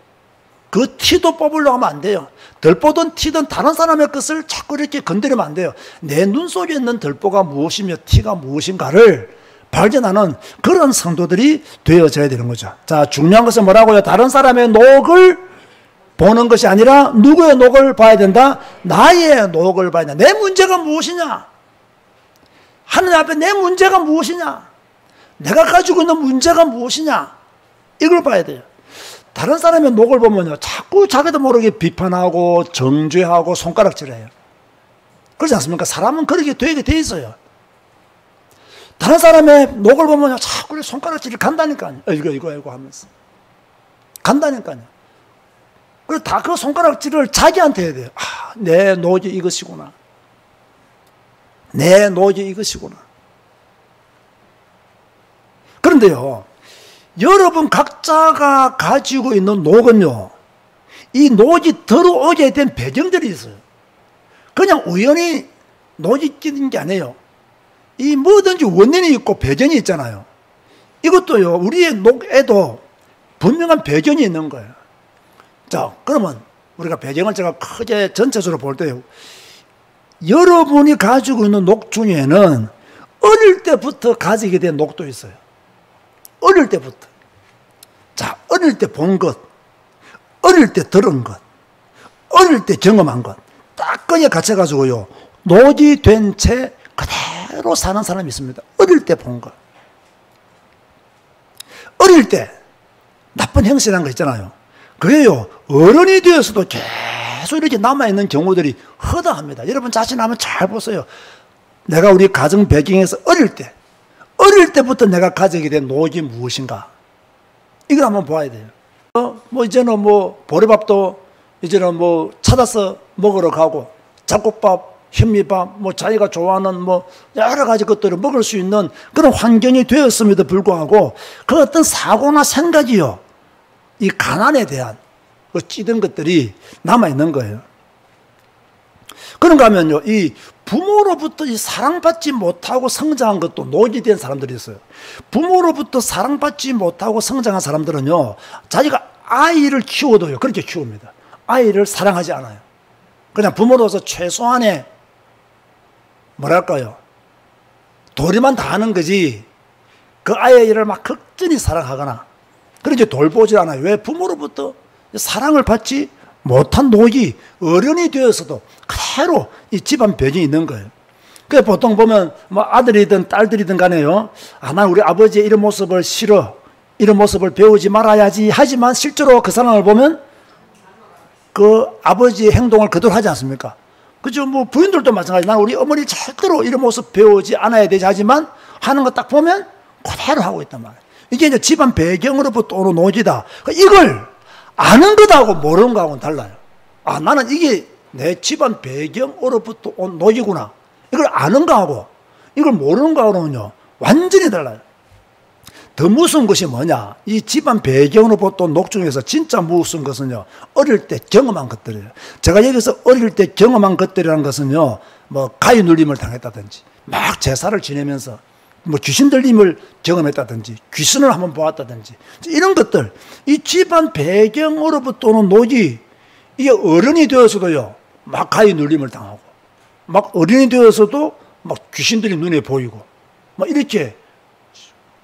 그 티도 뽑으려고 하면 안 돼요. 덜보든 티든 다른 사람의 것을 자꾸 이렇게 건드리면 안 돼요. 내 눈 속에 있는 덜보가 무엇이며 티가 무엇인가를 발견하는 그런 성도들이 되어져야 되는 거죠. 자, 중요한 것은 뭐라고요? 다른 사람의 녹을 보는 것이 아니라 누구의 녹을 봐야 된다? 나의 녹을 봐야 된다. 내 문제가 무엇이냐? 하느님 앞에 내 문제가 무엇이냐? 내가 가지고 있는 문제가 무엇이냐? 이걸 봐야 돼요. 다른 사람의 녹을 보면요, 자꾸 자기도 모르게 비판하고 정죄하고 손가락질해요. 그렇지 않습니까? 사람은 그렇게 되게 돼 있어요. 다른 사람의 녹을 보면요, 자꾸 손가락질이 간다니까요. 이거 하면서. 간다니까요. 그리고 다 그 손가락질을 자기한테 해야 돼요. 내 녹이 이것이구나. 내 녹이 이것이구나. 그런데요, 여러분 각자가 가지고 있는 녹은요, 이 녹이 들어오게 된 배경들이 있어요. 그냥 우연히 녹이 끼는 게 아니에요. 이 뭐든지 원인이 있고 배경이 있잖아요. 이것도요, 우리의 녹에도 분명한 배경이 있는 거예요. 자, 그러면 우리가 배경을 제가 크게 전체적으로 볼 때요, 여러분이 가지고 있는 녹 중에는 어릴 때부터 가지게 된 녹도 있어요. 어릴 때부터. 자, 어릴 때 본 것, 어릴 때 들은 것, 어릴 때 경험한 것, 딱 거기에 갇혀가지고요, 녹이 된 채 그대로 사는 사람이 있습니다. 어릴 때 본 것. 어릴 때 나쁜 행실한 거 있잖아요. 그게요, 어른이 되어서도 계속 이렇게 남아있는 경우들이 허다합니다. 여러분 자신 한번 잘 보세요. 내가 우리 가정 배경에서 어릴 때부터 내가 가지게 된 녹이 무엇인가? 이걸 한번 봐야 돼요. 이제는 보리밥도 이제는 찾아서 먹으러 가고, 잡곡밥, 현미밥, 자기가 좋아하는 여러 가지 것들을 먹을 수 있는 그런 환경이 되었음에도 불구하고 그 어떤 사고나 생각이요, 이 가난에 대한 그 찌든 것들이 남아있는 거예요. 그런가 하면요, 이 부모로부터 이 사랑받지 못하고 성장한 것도 녹이 된 사람들이 있어요. 부모로부터 사랑받지 못하고 성장한 사람들은요, 자기가 아이를 키워도요, 그렇게 키웁니다. 아이를 사랑하지 않아요. 그냥 부모로서 최소한의 도리만 다 하는 거지, 그 아이를 막 극진히 사랑하거나 그렇게 돌보지 않아요. 왜? 부모로부터 사랑을 받지 못한 노기, 어른이 되어서도 그대로 이 집안 배경이 있는 거예요. 그 보통 보면 뭐 아들이든 딸들이든 간에요. 난 우리 아버지의 이런 모습을 싫어. 이런 모습을 배우지 말아야지. 하지만 실제로 그 사람을 보면 그 아버지의 행동을 그대로 하지 않습니까? 그죠? 뭐 부인들도 마찬가지. 난 우리 어머니 절대로 이런 모습 배우지 않아야 되지. 하지만 하는 거 딱 보면 그대로 하고 있단 말이에요. 이게 이제 집안 배경으로부터 오는 노지다. 이걸 아는 것하고 모르는 거하고는 달라요. 나는 이게 내 집안 배경으로부터 온 노지구나. 이걸 아는 거하고 이걸 모르는 거하고는요, 완전히 달라요. 더 무서운 것이 뭐냐? 이 집안 배경으로부터 온 녹 중에서 진짜 무서운 것은요, 어릴 때 경험한 것들이에요. 제가 여기서 어릴 때 경험한 것들이라는 것은요, 뭐 가위 눌림을 당했다든지, 막 제사를 지내면서 뭐 귀신 들림을 경험했다든지, 귀신을 한번 보았다든지, 이런 것들, 이 집안 배경으로부터 오는 노지, 이게 어른이 되어서도요, 막 가위 눌림을 당하고, 막 어른이 되어서도 막 귀신들이 눈에 보이고, 막 이렇게.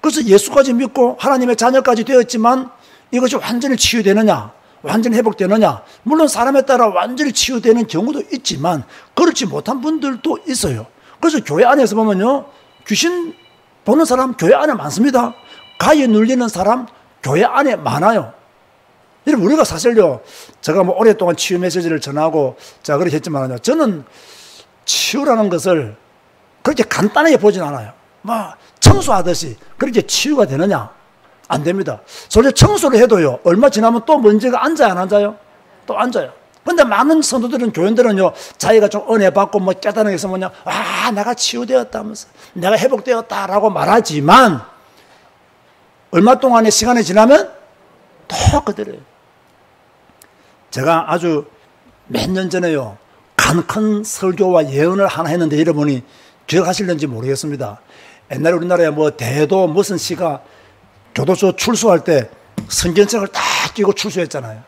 그래서 예수까지 믿고 하나님의 자녀까지 되었지만 이것이 완전히 치유되느냐, 완전히 회복되느냐, 물론 사람에 따라 완전히 치유되는 경우도 있지만 그렇지 못한 분들도 있어요. 그래서 교회 안에서 보면요, 귀신 보는 사람 교회 안에 많습니다. 가위 눌리는 사람 교회 안에 많아요. 여러분, 우리가 사실요, 제가 뭐 오랫동안 치유 메시지를 전하고 자 그렇게 했지만요, 저는 치유라는 것을 그렇게 간단하게 보진 않아요. 막 청소하듯이 그렇게 치유가 되느냐? 안 됩니다. 솔직히 청소를 해도요, 얼마 지나면 또 문제가 앉아요, 안 앉아요? 또 앉아요. 근데 많은 성도들은, 교인들은요, 자기가 좀 은혜 받고 뭐 깨달은 게 있으면 내가 치유되었다 하면서, 내가 회복되었다라고 말하지만, 얼마 동안의 시간이 지나면 또 그대로예요. 제가 아주 몇 년 전에요, 간 큰 설교와 예언을 하나 했는데 여러분이 기억하실는지 모르겠습니다. 옛날에 우리나라에 뭐 대도 무슨 시가 교도소 출소할 때 성경책을 딱 끼고 출소했잖아요.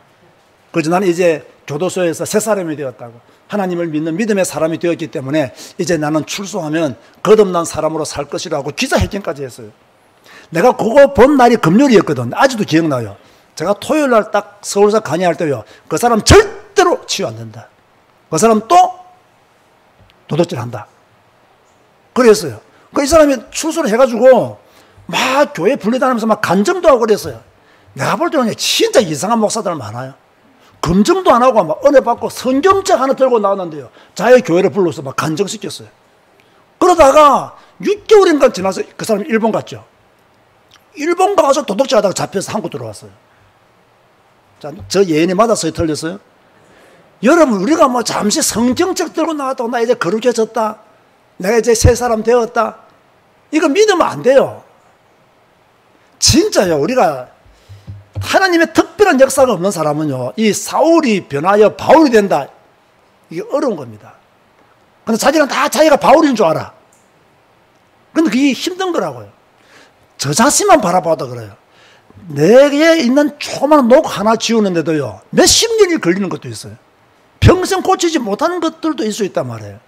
그래서 나는 이제 교도소에서 새 사람이 되었다고, 하나님을 믿는 믿음의 사람이 되었기 때문에 이제 나는 출소하면 거듭난 사람으로 살 것이라고 기자회견까지 했어요. 내가 그거 본 날이 금요일이었거든. 아직도 기억나요. 제가 토요일 날 딱 서울서 강의할 때요, 그 사람 절대로 치유 안 된다. 그 사람 또 도둑질 한다. 그랬어요. 이 사람이 출소를 해가지고 막 교회 분리다니면서 막 간증도 하고 그랬어요. 내가 볼 때는 진짜 이상한 목사들 많아요. 검증도 안 하고 막 은혜 받고 성경책 하나 들고 나왔는데요, 자기 교회를 불러서 막 간증시켰어요. 그러다가 6개월인가 지나서 그 사람이 일본 갔죠. 일본 가서 도둑질 하다가 잡혀서 한국 들어왔어요. 자, 저 예언이 맞았어요, 틀렸어요? 여러분, 우리가 뭐 잠시 성경책 들고 나왔다고 나 이제 거룩해졌다, 내가 이제 새 사람 되었다, 이거 믿으면 안 돼요. 진짜요. 우리가 하나님의 특별한 역사가 없는 사람은요, 이 사울이 변하여 바울이 된다, 이게 어려운 겁니다. 근데 자기는 다 자기가 바울인 줄 알아. 근데 그게 힘든 거라고요. 저 자신만 바라봐도 그래요. 내게 있는 조그만 녹 하나 지우는데도요, 몇십 년이 걸리는 것도 있어요. 평생 고치지 못하는 것들도 있을 수 있단 말이에요.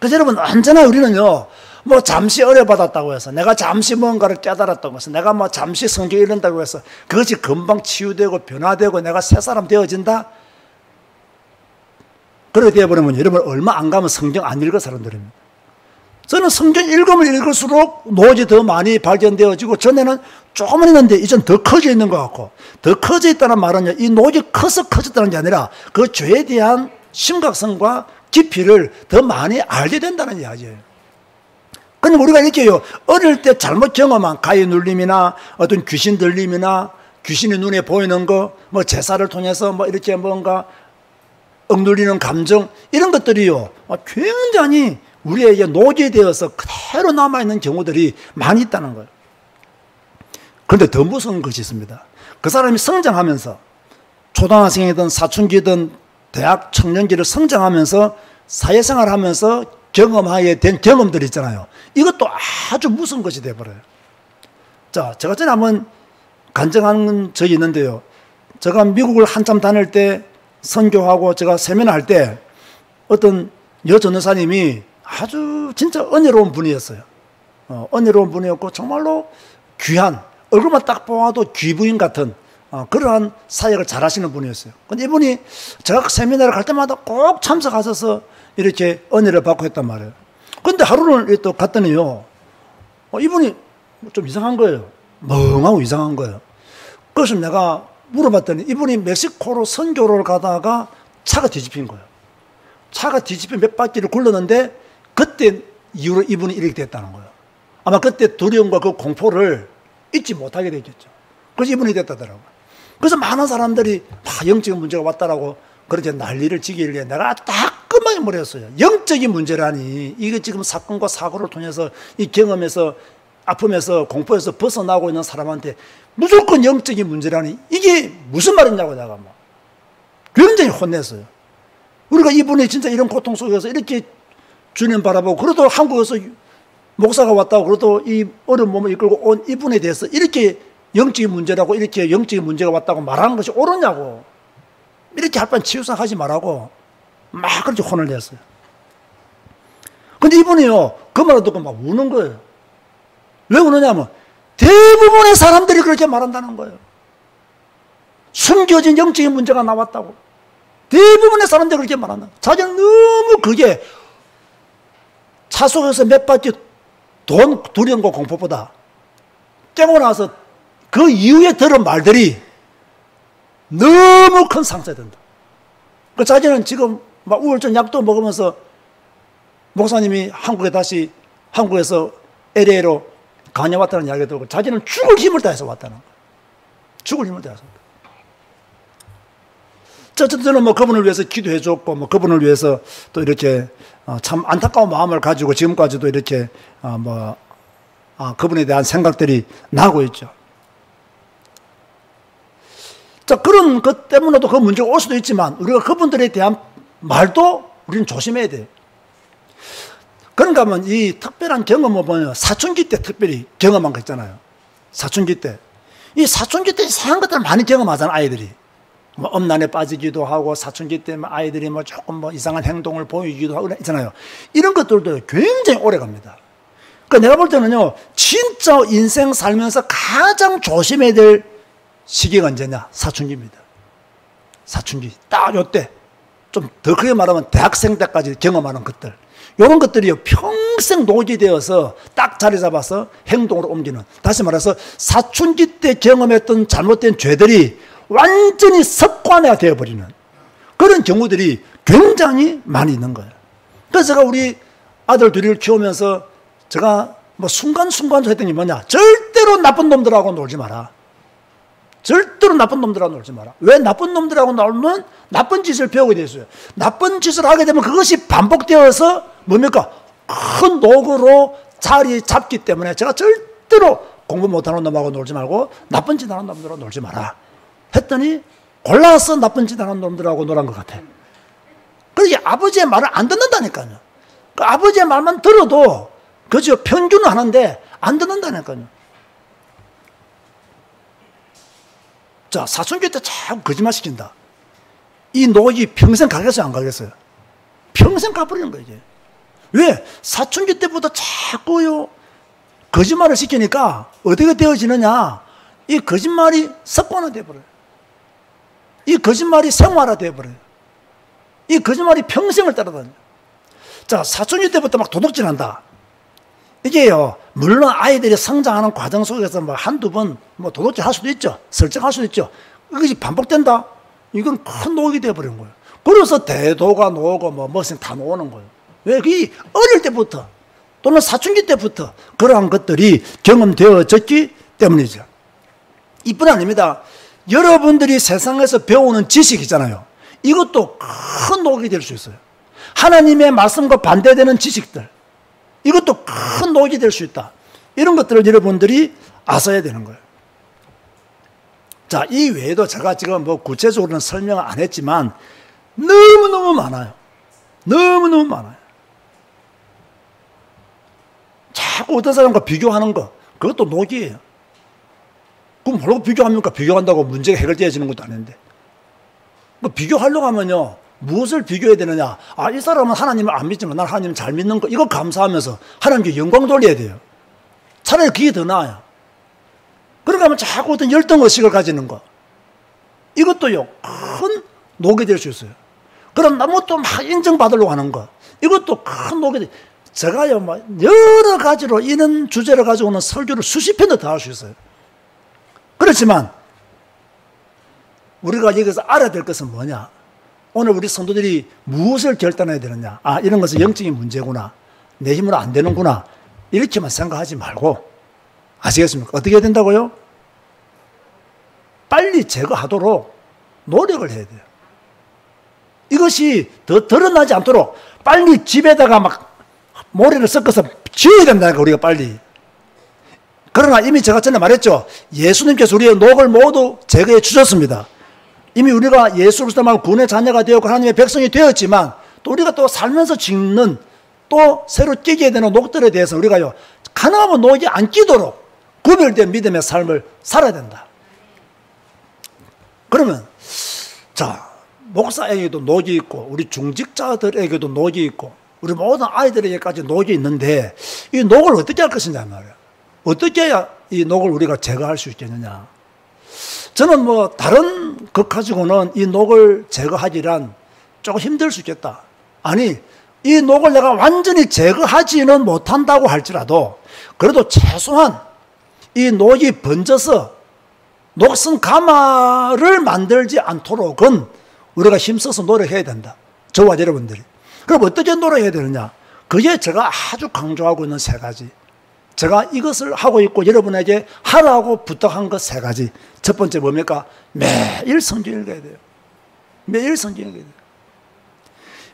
그래서 여러분, 언제나 우리는요, 뭐 잠시 은혜 받았다고 해서, 내가 잠시 뭔가를 깨달았다고 해서, 내가 뭐 잠시 성경 읽는다고 해서 그것이 금방 치유되고 변화되고 내가 새 사람 되어진다? 그렇게 되어버리면 여러분, 얼마 안 가면 성경 안 읽을 사람들입니다. 저는 성경 읽으면 읽을수록 노지 더 많이 발견되어지고, 전에는 조금만 있는데 이젠 더 커져 있는 것 같고, 더 커져 있다는 말은요, 이 노지 커서 커졌다는 게 아니라 그 죄에 대한 심각성과 깊이를 더 많이 알게 된다는 이야기예요. 그러니까 우리가 이렇게요, 어릴 때 잘못 경험한 가위 눌림이나 어떤 귀신 들림이나 귀신이 눈에 보이는 거, 뭐 제사를 통해서 뭐 이렇게 뭔가 억눌리는 감정, 이런 것들이요, 굉장히 우리에게 노제되어서 그대로 남아있는 경우들이 많이 있다는 거예요. 그런데 더 무서운 것이 있습니다. 그 사람이 성장하면서, 초등학생이든 사춘기든 대학 청년기를 성장하면서 사회생활 하면서 경험하게 된 경험들이 있잖아요. 이것도 아주 무서운 것이 되어버려요. 자, 제가 전에 한번 간증한 적이 있는데요, 제가 미국을 한참 다닐 때 선교하고 제가 세미나 할 때 어떤 여전도사님이 아주 진짜 은혜로운 분이었어요. 은혜로운 분이었고 정말로 귀한, 얼굴만 딱 보아도 귀부인 같은 그러한 사역을 잘 하시는 분이었어요. 근데 이분이 제가 세미나를 갈 때마다 꼭 참석하셔서 이렇게 은혜를 받고 했단 말이에요. 근데 하루는 또 갔더니요, 이분이 좀 이상한 거예요. 멍하고 이상한 거예요. 그래서 내가 물어봤더니 이분이 멕시코로 선교를 가다가 차가 뒤집힌 거예요. 차가 뒤집힌 몇 바퀴를 굴렀는데 그때 이후로 이분이 이렇게 됐다는 거예요. 아마 그때 두려움과 그 공포를 잊지 못하게 됐겠죠. 그래서 이분이 됐다더라고요. 그래서 많은 사람들이 영적인 문제가 왔다라고 그렇게 난리를 지기를 내가 따끔하게 물었어요. 영적인 문제라니, 이게 지금 사건과 사고를 통해서 이 경험에서, 아픔에서, 공포에서 벗어나고 있는 사람한테 무조건 영적인 문제라니, 이게 무슨 말이냐고 내가 막 굉장히 혼냈어요. 우리가 이분이 진짜 이런 고통 속에서 이렇게 주님 바라보고, 그래도 한국에서 목사가 왔다고, 그래도 이 어려운 몸을 이끌고 온 이분에 대해서 이렇게 영적인 문제라고, 이렇게 영적인 문제가 왔다고 말하는 것이 옳으냐고, 이렇게 할 바엔 치유상 하지 말라고 막 그렇게 혼을 냈어요. 근데 이분이요, 그 말을 듣고 막 우는 거예요. 왜 우느냐면 대부분의 사람들이 그렇게 말한다는 거예요. 숨겨진 영적인 문제가 나왔다고 대부분의 사람들이 그렇게 말한다. 자기는 너무 그게 차 속에서 몇 바퀴 돈 두려움과 공포보다 깨고 나서 그 이후에 들은 말들이 너무 큰 상처가 된다. 그 자기는 지금 막 우울증 약도 먹으면서 목사님이 한국에서 LA로 강의 왔다는 이야기가 들고 자기는 죽을 힘을 다해서 왔다는 거예요. 죽을 힘을 다해서. 저는 뭐 그분을 위해서 기도해 줬고, 뭐 그분을 위해서 또 이렇게 참 안타까운 마음을 가지고 지금까지도 이렇게 그분에 대한 생각들이 나고 있죠. 자, 그런 것 때문에도 그 문제가 올 수도 있지만 우리가 그분들에 대한 말도 우리는 조심해야 돼요. 그런가 하면 이 특별한 경험을 보면 사춘기 때 특별히 경험한 거 있잖아요. 사춘기 때. 이 사춘기 때 이상한 것들을 많이 경험하잖아, 아이들이. 뭐 엄난에 빠지기도 하고, 사춘기 때 아이들이 뭐 조금 이상한 행동을 보이기도 하고 있잖아요. 이런 것들도 굉장히 오래 갑니다. 그러니까 내가 볼 때는요, 진짜 인생 살면서 가장 조심해야 될 시기가 언제냐? 사춘기입니다. 사춘기. 딱 요때. 좀 더 크게 말하면 대학생 때까지 경험하는 것들. 이런 것들이 평생 녹이 되어서 딱 자리 잡아서 행동으로 옮기는, 다시 말해서 사춘기 때 경험했던 잘못된 죄들이 완전히 습관화가 되어버리는 그런 경우들이 굉장히 많이 있는 거예요. 그래서 제가 우리 아들 둘을 키우면서 제가 뭐 순간순간적으로 했던 게 뭐냐, 절대로 나쁜 놈들하고 놀지 마라. 절대로 나쁜 놈들하고 놀지 마라. 왜? 나쁜 놈들하고 놀면 나쁜 짓을 배우게 되어요. 나쁜 짓을 하게 되면 그것이 반복되어서 뭡니까? 큰 녹으로 자리 잡기 때문에 제가 절대로 공부 못하는 놈하고 놀지 말고 나쁜 짓 하는 놈들하고 놀지 마라 했더니 골라서 나쁜 짓 하는 놈들하고 놀란 것 같아. 그러게 아버지의 말을 안 듣는다니까요. 그 아버지의 말만 들어도 그저 편견은 하는데 안 듣는다니까요. 자, 사춘기 때 자꾸 거짓말 시킨다. 이 녹이 평생 가겠어요, 안 가겠어요? 평생 가버리는 거예요, 이게. 왜? 사춘기 때부터 자꾸요, 거짓말을 시키니까 어떻게 되어지느냐? 이 거짓말이 습관화 되어버려요. 이 거짓말이 생활화 되어버려요. 이 거짓말이 평생을 따라다녀요. 자, 사춘기 때부터 막 도둑질 한다. 이게요, 물론 아이들이 성장하는 과정 속에서 뭐 한두 번 뭐 도둑질 할 수도 있죠. 설정할 수도 있죠. 이것이 반복된다? 이건 큰 노역이 되어버린 거예요. 그래서 대도가 나오고 뭐 무슨 다 나오는 거예요. 왜? 그게 어릴 때부터 또는 사춘기 때부터 그러한 것들이 경험되어졌기 때문이죠. 이뿐 아닙니다. 여러분들이 세상에서 배우는 지식이잖아요. 이것도 큰 노역이 될 수 있어요. 하나님의 말씀과 반대되는 지식들, 이것도 큰 노역이 될 수 있다. 이런 것들을 여러분들이 아셔야 되는 거예요. 자, 이 외에도 제가 지금 뭐 구체적으로는 설명을 안 했지만 너무너무 많아요. 너무너무 많아요. 자꾸 어떤 사람과 비교하는 거, 그것도 노역이에요. 그럼 뭐라고 비교합니까? 비교한다고 문제가 해결되어지는 것도 아닌데. 뭐 비교하려고 하면요, 무엇을 비교해야 되느냐? 아, 이 사람은 하나님을 안 믿지만 난 하나님 잘 믿는 거, 이거 감사하면서 하나님께 영광 돌려야 돼요. 차라리 그게 더 나아요. 그러니까 하면 자꾸 어떤 열등의식을 가지는 거, 이것도요, 큰 녹이 될 수 있어요. 그럼 너무 또 막 인정받으려고 하는 거, 이것도 큰 녹이 돼. 제가요, 막 여러 가지로 이런 주제를 가지고는 설교를 수십 편도 더 할 수 있어요. 그렇지만 우리가 여기서 알아야 될 것은 뭐냐? 오늘 우리 성도들이 무엇을 결단해야 되느냐? 아, 이런 것은 영적인 문제구나. 내 힘으로 안 되는구나. 이렇게만 생각하지 말고, 아시겠습니까? 어떻게 해야 된다고요? 빨리 제거하도록 노력을 해야 돼요. 이것이 더 드러나지 않도록 빨리 집에다가 막 모래를 섞어서 지어야 된다니까, 우리가 빨리. 그러나 이미 제가 전에 말했죠. 예수님께서 우리의 녹을 모두 제거해 주셨습니다. 이미 우리가 예수 그리스도 말고 구원의 자녀가 되었고 하나님의 백성이 되었지만, 또 우리가 또 살면서 짓는 또 새로 끼게 되는 녹들에 대해서 우리가요, 가능하면 녹이 안 끼도록 구별된 믿음의 삶을 살아야 된다. 그러면 자, 목사에게도 녹이 있고 우리 중직자들에게도 녹이 있고 우리 모든 아이들에게까지 녹이 있는데, 이 녹을 어떻게 할 것이냐 말이야. 어떻게 해야 이 녹을 우리가 제거할 수 있겠느냐. 저는 뭐 다른 것 가지고는 이 녹을 제거하기란 조금 힘들 수 있겠다. 아니, 이 녹을 내가 완전히 제거하지는 못한다고 할지라도 그래도 최소한 이 녹이 번져서 녹슨 가마를 만들지 않도록은 우리가 힘써서 노력해야 된다. 저와 여러분들이. 그럼 어떻게 노력해야 되느냐? 그게 제가 아주 강조하고 있는 세 가지. 제가 이것을 하고 있고 여러분에게 하라고 부탁한 것 세 가지. 첫 번째 뭡니까? 매일 성경 읽어야 돼요. 매일 성경 읽어야 돼요.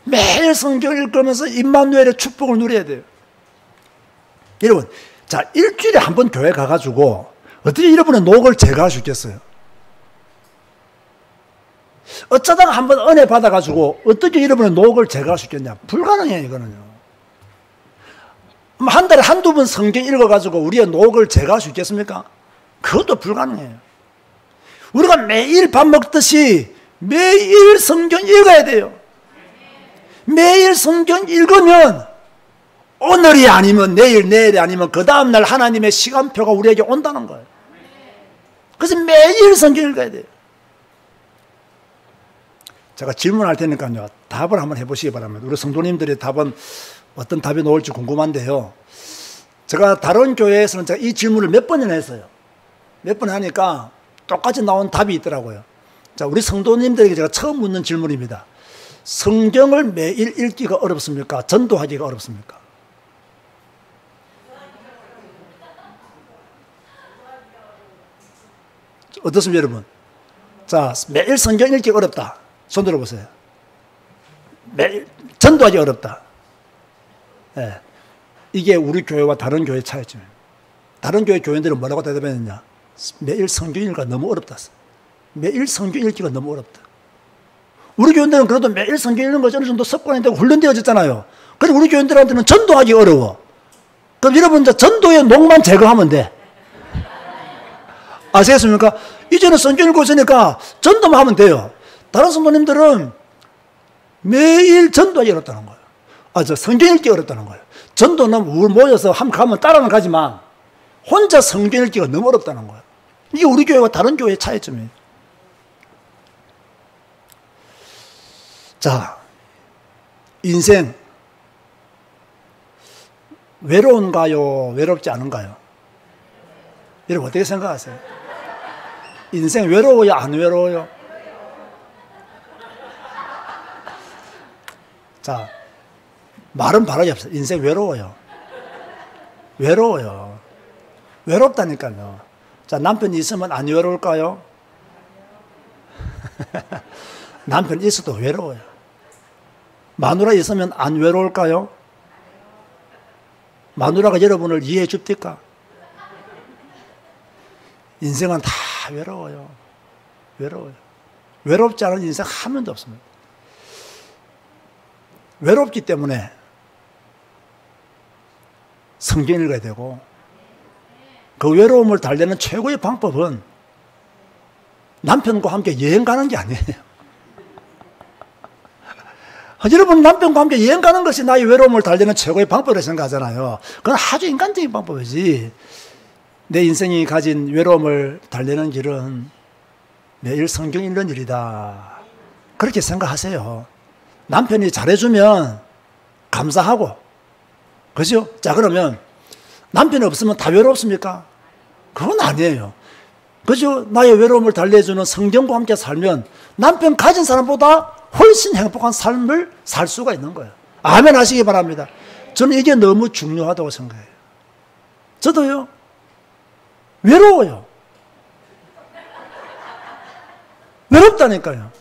매일 성경 읽으면서 임마누엘의 축복을 누려야 돼요. 여러분, 자, 일주일에 한 번 교회 가가지고 어떻게 여러분의 녹을 제거할 수 있겠어요? 어쩌다가 한 번 은혜 받아가지고 어떻게 여러분의 녹을 제거할 수 있겠냐? 불가능해요, 이거는요. 한 달에 한두 번 성경 읽어가지고 우리의 녹을 제거할 수 있겠습니까? 그것도 불가능해요. 우리가 매일 밥 먹듯이 매일 성경 읽어야 돼요. 매일 성경 읽으면 오늘이 아니면 내일, 내일이 아니면 그 다음날 하나님의 시간표가 우리에게 온다는 거예요. 그래서 매일 성경 읽어야 돼요. 제가 질문할 테니까요, 답을 한번 해보시기 바랍니다. 우리 성도님들의 답은 어떤 답이 나올지 궁금한데요. 제가 다른 교회에서는 제가 이 질문을 몇 번이나 했어요. 몇 번 하니까 똑같이 나온 답이 있더라고요. 자, 우리 성도님들에게 제가 처음 묻는 질문입니다. 성경을 매일 읽기가 어렵습니까? 전도하기가 어렵습니까? 어떻습니까, 여러분? 자, 매일 성경 읽기가 어렵다. 손 들어보세요. 매일 전도하기 어렵다. 예. 이게 우리 교회와 다른 교회의 차이점이에요. 다른 교회 교인들은 뭐라고 대답했느냐? 매일 성경 읽기가 너무 어렵다. 매일 성경 읽기가 너무 어렵다. 우리 교인들은 그래도 매일 성경 읽는 것이 어느 정도 습관이 되고 훈련되어졌잖아요. 그런데 우리 교인들한테는 전도하기 어려워. 그럼 여러분 이제 전도의 녹만 제거하면 돼. 아시겠습니까? 이제는 성경 읽고 있으니까 전도만 하면 돼요. 다른 성도님들은 매일 전도하기 어렵다는 거예요. 성경 읽기 어렵다는 거예요. 전도는 우리 모여서 한번 가면 따라는 가지만 혼자 성경 읽기가 너무 어렵다는 거예요. 이게 우리 교회와 다른 교회의 차이점이에요. 자, 인생 외로운가요? 외롭지 않은가요? 여러분 어떻게 생각하세요? 인생 외로워요? 안 외로워요? 자, 말은 바라기 없어요. 인생 외로워요. 외로워요. 외롭다니까요. 자, 남편이 있으면 안 외로울까요? 남편이 있어도 외로워요. 마누라 있으면 안 외로울까요? 마누라가 여러분을 이해해 줍니까? 인생은 다 외로워요. 외로워요. 외롭지 않은 인생 한 명도 없습니다. 외롭기 때문에 성경 읽어야 되고, 그 외로움을 달래는 최고의 방법은 남편과 함께 여행 가는 게 아니에요. 여러분, 남편과 함께 여행 가는 것이 나의 외로움을 달래는 최고의 방법이라고 생각하잖아요. 그건 아주 인간적인 방법이지. 내 인생이 가진 외로움을 달래는 길은 매일 성경 읽는 일이다. 그렇게 생각하세요. 남편이 잘해주면 감사하고, 그죠? 자, 그러면 남편이 없으면 다 외롭습니까? 그건 아니에요. 그죠? 나의 외로움을 달래주는 성경과 함께 살면 남편 가진 사람보다 훨씬 행복한 삶을 살 수가 있는 거예요. 아멘 하시기 바랍니다. 저는 이게 너무 중요하다고 생각해요. 저도요, 외로워요. 외롭다니까요.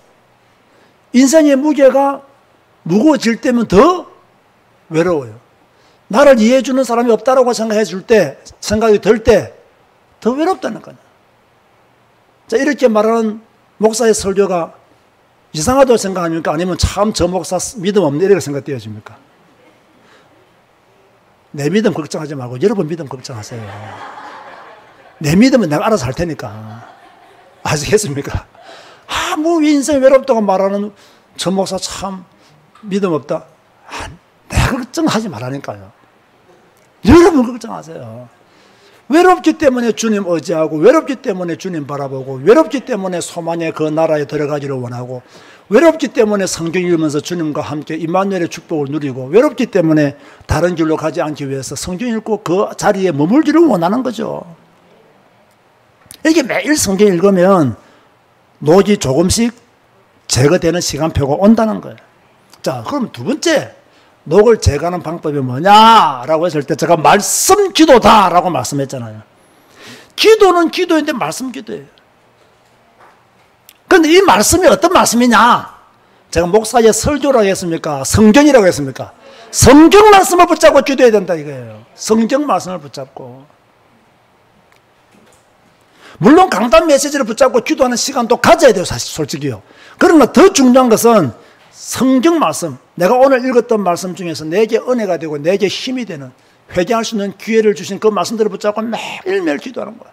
인생의 무게가 무거워질 때면 더 외로워요. 나를 이해해주는 사람이 없다라고 생각이 들 때 더 외롭다니까요. 자, 이렇게 말하는 목사의 설교가 이상하다고 생각합니까? 아니면 참 저 목사 믿음 없네 이렇게 생각되어집니까? 내 믿음 걱정하지 말고 여러분 믿음 걱정하세요. 내 믿음은 내가 알아서 할 테니까. 아시겠습니까? 뭐 인생 외롭다고 말하는 저 목사 참 믿음 없다. 내가 걱정하지 말라니까요. 여러분 걱정하세요. 외롭기 때문에 주님 의지하고, 외롭기 때문에 주님 바라보고, 외롭기 때문에 소망의 그 나라에 들어가기를 원하고, 외롭기 때문에 성경 읽으면서 주님과 함께 임마누엘의 축복을 누리고, 외롭기 때문에 다른 길로 가지 않기 위해서 성경 읽고 그 자리에 머물기를 원하는 거죠. 이게 매일 성경 읽으면 녹이 조금씩 제거되는 시간표가 온다는 거예요. 자, 그럼 두 번째, 녹을 제거하는 방법이 뭐냐라고 했을 때 제가 말씀 기도다라고 말씀했잖아요. 기도는 기도인데 말씀 기도예요. 그런데 이 말씀이 어떤 말씀이냐? 제가 목사의 설교라고 했습니까? 성경이라고 했습니까? 성경 말씀을 붙잡고 기도해야 된다 이거예요. 성경 말씀을 붙잡고. 물론 강단 메시지를 붙잡고 기도하는 시간도 가져야 돼요, 사실 솔직히요. 그러나 더 중요한 것은 성경 말씀, 내가 오늘 읽었던 말씀 중에서 내게 은혜가 되고 내게 힘이 되는, 회개할 수 있는 기회를 주신 그 말씀들을 붙잡고 매일매일 기도하는 거야.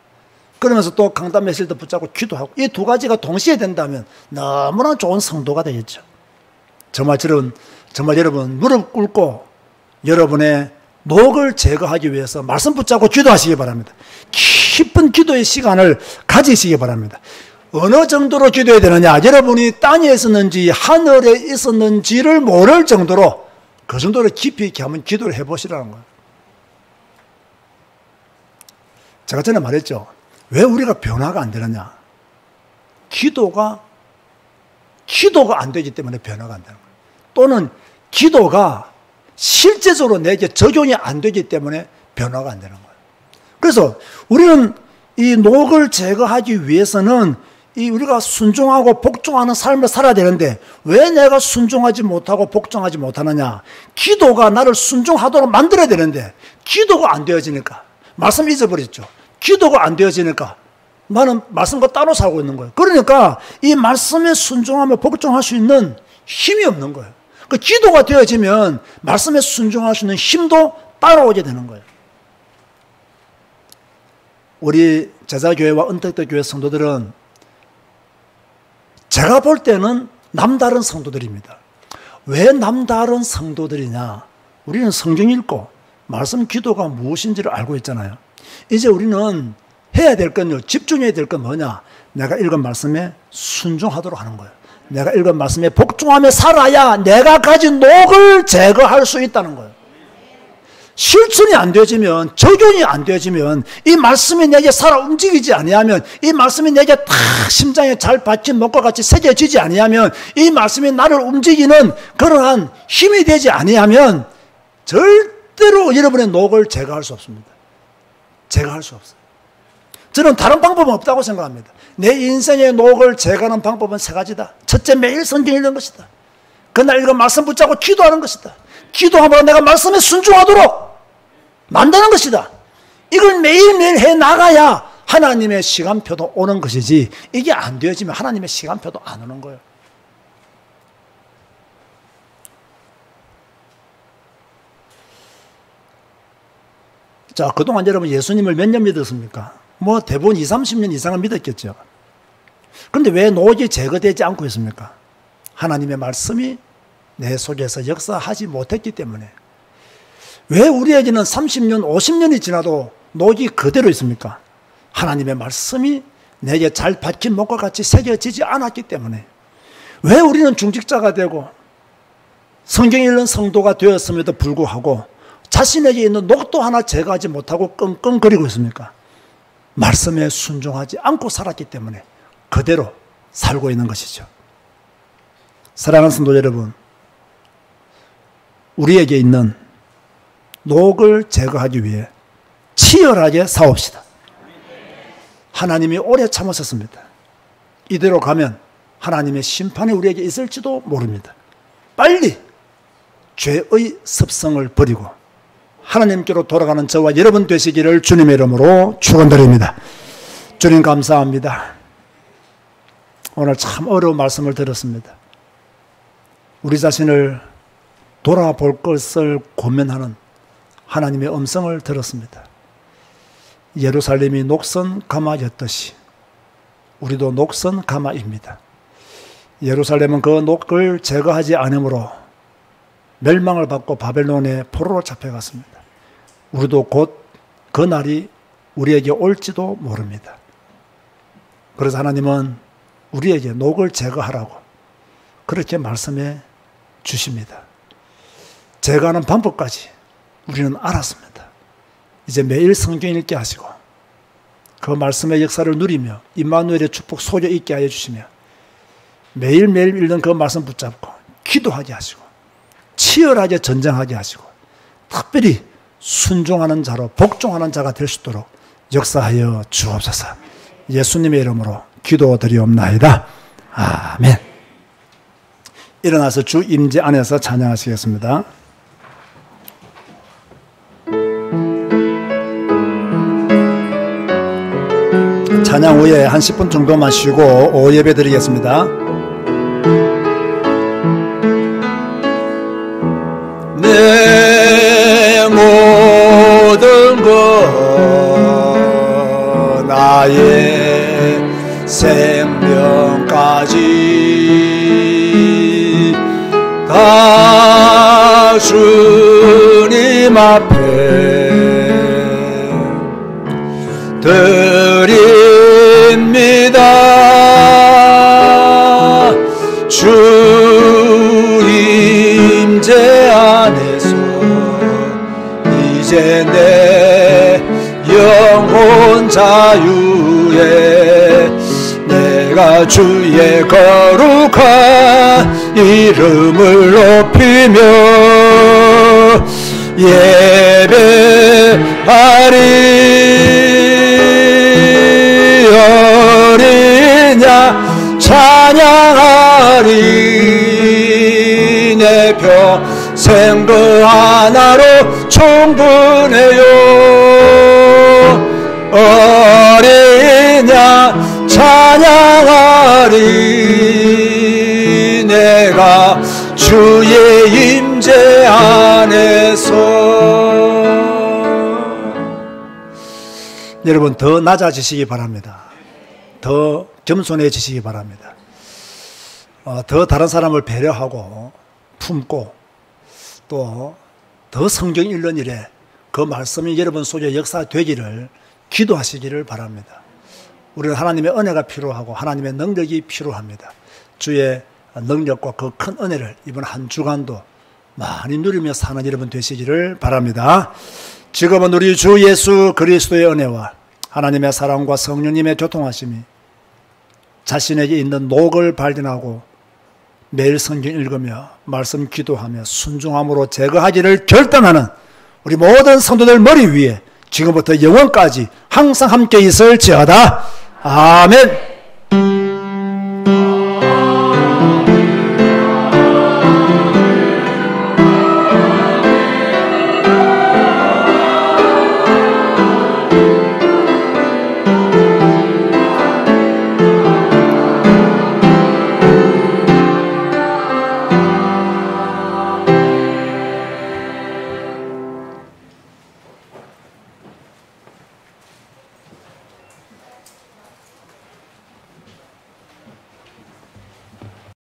그러면서 또 강단 메시지도 붙잡고 기도하고, 이 두 가지가 동시에 된다면 너무나 좋은 성도가 되겠죠. 정말 여러분 무릎 꿇고 여러분의 녹을 제거하기 위해서 말씀 붙잡고 기도하시기 바랍니다. 깊은 기도의 시간을 가지시기 바랍니다. 어느 정도로 기도해야 되느냐? 여러분이 땅에 있었는지 하늘에 있었는지를 모를 정도로, 그 정도로 깊이 있게 한번 기도를 해보시라는 거예요. 제가 전에 말했죠. 왜 우리가 변화가 안 되느냐? 기도가 안 되기 때문에 변화가 안 되는 거예요. 또는 기도가 실제적으로 내게 적용이 안 되기 때문에 변화가 안 되는 거예요. 그래서 우리는 이 녹을 제거하기 위해서는 우리가 순종하고 복종하는 삶을 살아야 되는데, 왜 내가 순종하지 못하고 복종하지 못하느냐? 기도가 나를 순종하도록 만들어야 되는데 기도가 안 되어지니까, 말씀 잊어버렸죠. 기도가 안 되어지니까 나는 말씀과 따로 살고 있는 거예요. 그러니까 이 말씀에 순종하며 복종할 수 있는 힘이 없는 거예요. 그 기도가 되어지면 말씀에 순종할 수 있는 힘도 따라오게 되는 거예요. 우리 제자교회와 은택도 교회 성도들은 제가 볼 때는 남다른 성도들입니다. 왜 남다른 성도들이냐? 우리는 성경 읽고 말씀 기도가 무엇인지를 알고 있잖아요. 이제 우리는 해야 될 건요, 집중해야 될 건 뭐냐? 내가 읽은 말씀에 순종하도록 하는 거예요. 내가 읽은 말씀에 복종하며 살아야 내가 가진 녹을 제거할 수 있다는 거예요. 실천이 안 되어지면, 적용이 안 되어지면, 이 말씀이 내게 살아 움직이지 아니하면, 이 말씀이 내게 다 심장에 잘 박힌 못과 같이 새겨지지 아니하면, 이 말씀이 나를 움직이는 그러한 힘이 되지 아니하면 절대로 여러분의 녹을 제거할 수 없습니다. 제거할 수 없어요. 저는 다른 방법은 없다고 생각합니다. 내 인생의 녹을 제거하는 방법은 세 가지다. 첫째, 매일 성경 읽는 것이다. 그날 읽은 말씀 붙잡고 기도하는 것이다. 기도하면 내가 말씀에 순종하도록 만드는 것이다. 이걸 매일매일 해나가야 하나님의 시간표도 오는 것이지, 이게 안 되어지면 하나님의 시간표도 안 오는 거예요. 자, 그동안 여러분 예수님을 몇 년 믿었습니까? 뭐 대부분 20, 30년 이상은 믿었겠죠. 그런데 왜 녹이 제거되지 않고 있습니까? 하나님의 말씀이 내 속에서 역사하지 못했기 때문에. 왜 우리에게는 30년, 50년이 지나도 녹이 그대로 있습니까? 하나님의 말씀이 내게 잘 박힌 못과 같이 새겨지지 않았기 때문에 왜 우리는 중직자가 되고 성경 읽는 성도가 되었음에도 불구하고 자신에게 있는 녹도 하나 제거하지 못하고 끙끙거리고 있습니까? 말씀에 순종하지 않고 살았기 때문에 그대로 살고 있는 것이죠. 사랑하는 성도 여러분, 우리에게 있는 녹을 제거하기 위해 치열하게 싸웁시다. 하나님이 오래 참으셨습니다. 이대로 가면 하나님의 심판이 우리에게 있을지도 모릅니다. 빨리 죄의 습성을 버리고 하나님께로 돌아가는 저와 여러분 되시기를 주님의 이름으로 축원드립니다. 주님 감사합니다. 오늘 참 어려운 말씀을 들었습니다. 우리 자신을 돌아볼 것을 고민하는 하나님의 음성을 들었습니다. 예루살렘이 녹선 가마였듯이 우리도 녹선 가마입니다. 예루살렘은 그 녹을 제거하지 않으므로 멸망을 받고 바벨론의 포로로 잡혀갔습니다. 우리도 곧 그 날이 우리에게 올지도 모릅니다. 그래서 하나님은 우리에게 녹을 제거하라고 그렇게 말씀해 주십니다. 제거하는 방법까지 우리는 알았습니다. 이제 매일 성경 읽게 하시고 그 말씀의 역사를 누리며 임마누엘의 축복 소녀 있게 하여 주시며 매일매일 읽는 그 말씀 붙잡고 기도하게 하시고 치열하게 전쟁하게 하시고 특별히 순종하는 자로 복종하는 자가 될 수 있도록 역사하여 주옵소서. 예수님의 이름으로 기도드리옵나이다. 아멘. 일어나서 주 임재 안에서 찬양하시겠습니다. 찬양 후에 한 10분 정도만 쉬고 오후 예배 드리겠습니다. 내 모든 것 나의 생명까지 다 주님 앞에 드립니다. 주 임재 안에서 이제 내 영혼 자유에 내가 주의 거룩한 이름을 높이며 예배하리 어린 양 찬양하리 내 평생 그 하나로 충분해요. 어린 양 찬양하리 내가 주의 임재 안에서. 여러분 더 낮아지시기 바랍니다. 더 겸손해지시기 바랍니다. 더 다른 사람을 배려하고 품고 또 더 성경 읽는 일에 그 말씀이 여러분 속에 역사되기를 기도하시기를 바랍니다. 우리는 하나님의 은혜가 필요하고 하나님의 능력이 필요합니다. 주의 능력과 그 큰 은혜를 이번 한 주간도 많이 누리며 사는 여러분 되시기를 바랍니다. 지금은 우리 주 예수 그리스도의 은혜와 하나님의 사랑과 성령님의 교통하심이 자신에게 있는 녹을 발견하고 매일 성경 읽으며 말씀 기도하며 순종함으로 제거하기를 결단하는 우리 모든 성도들 머리 위에 지금부터 영원까지 항상 함께 있을지어다. 아멘.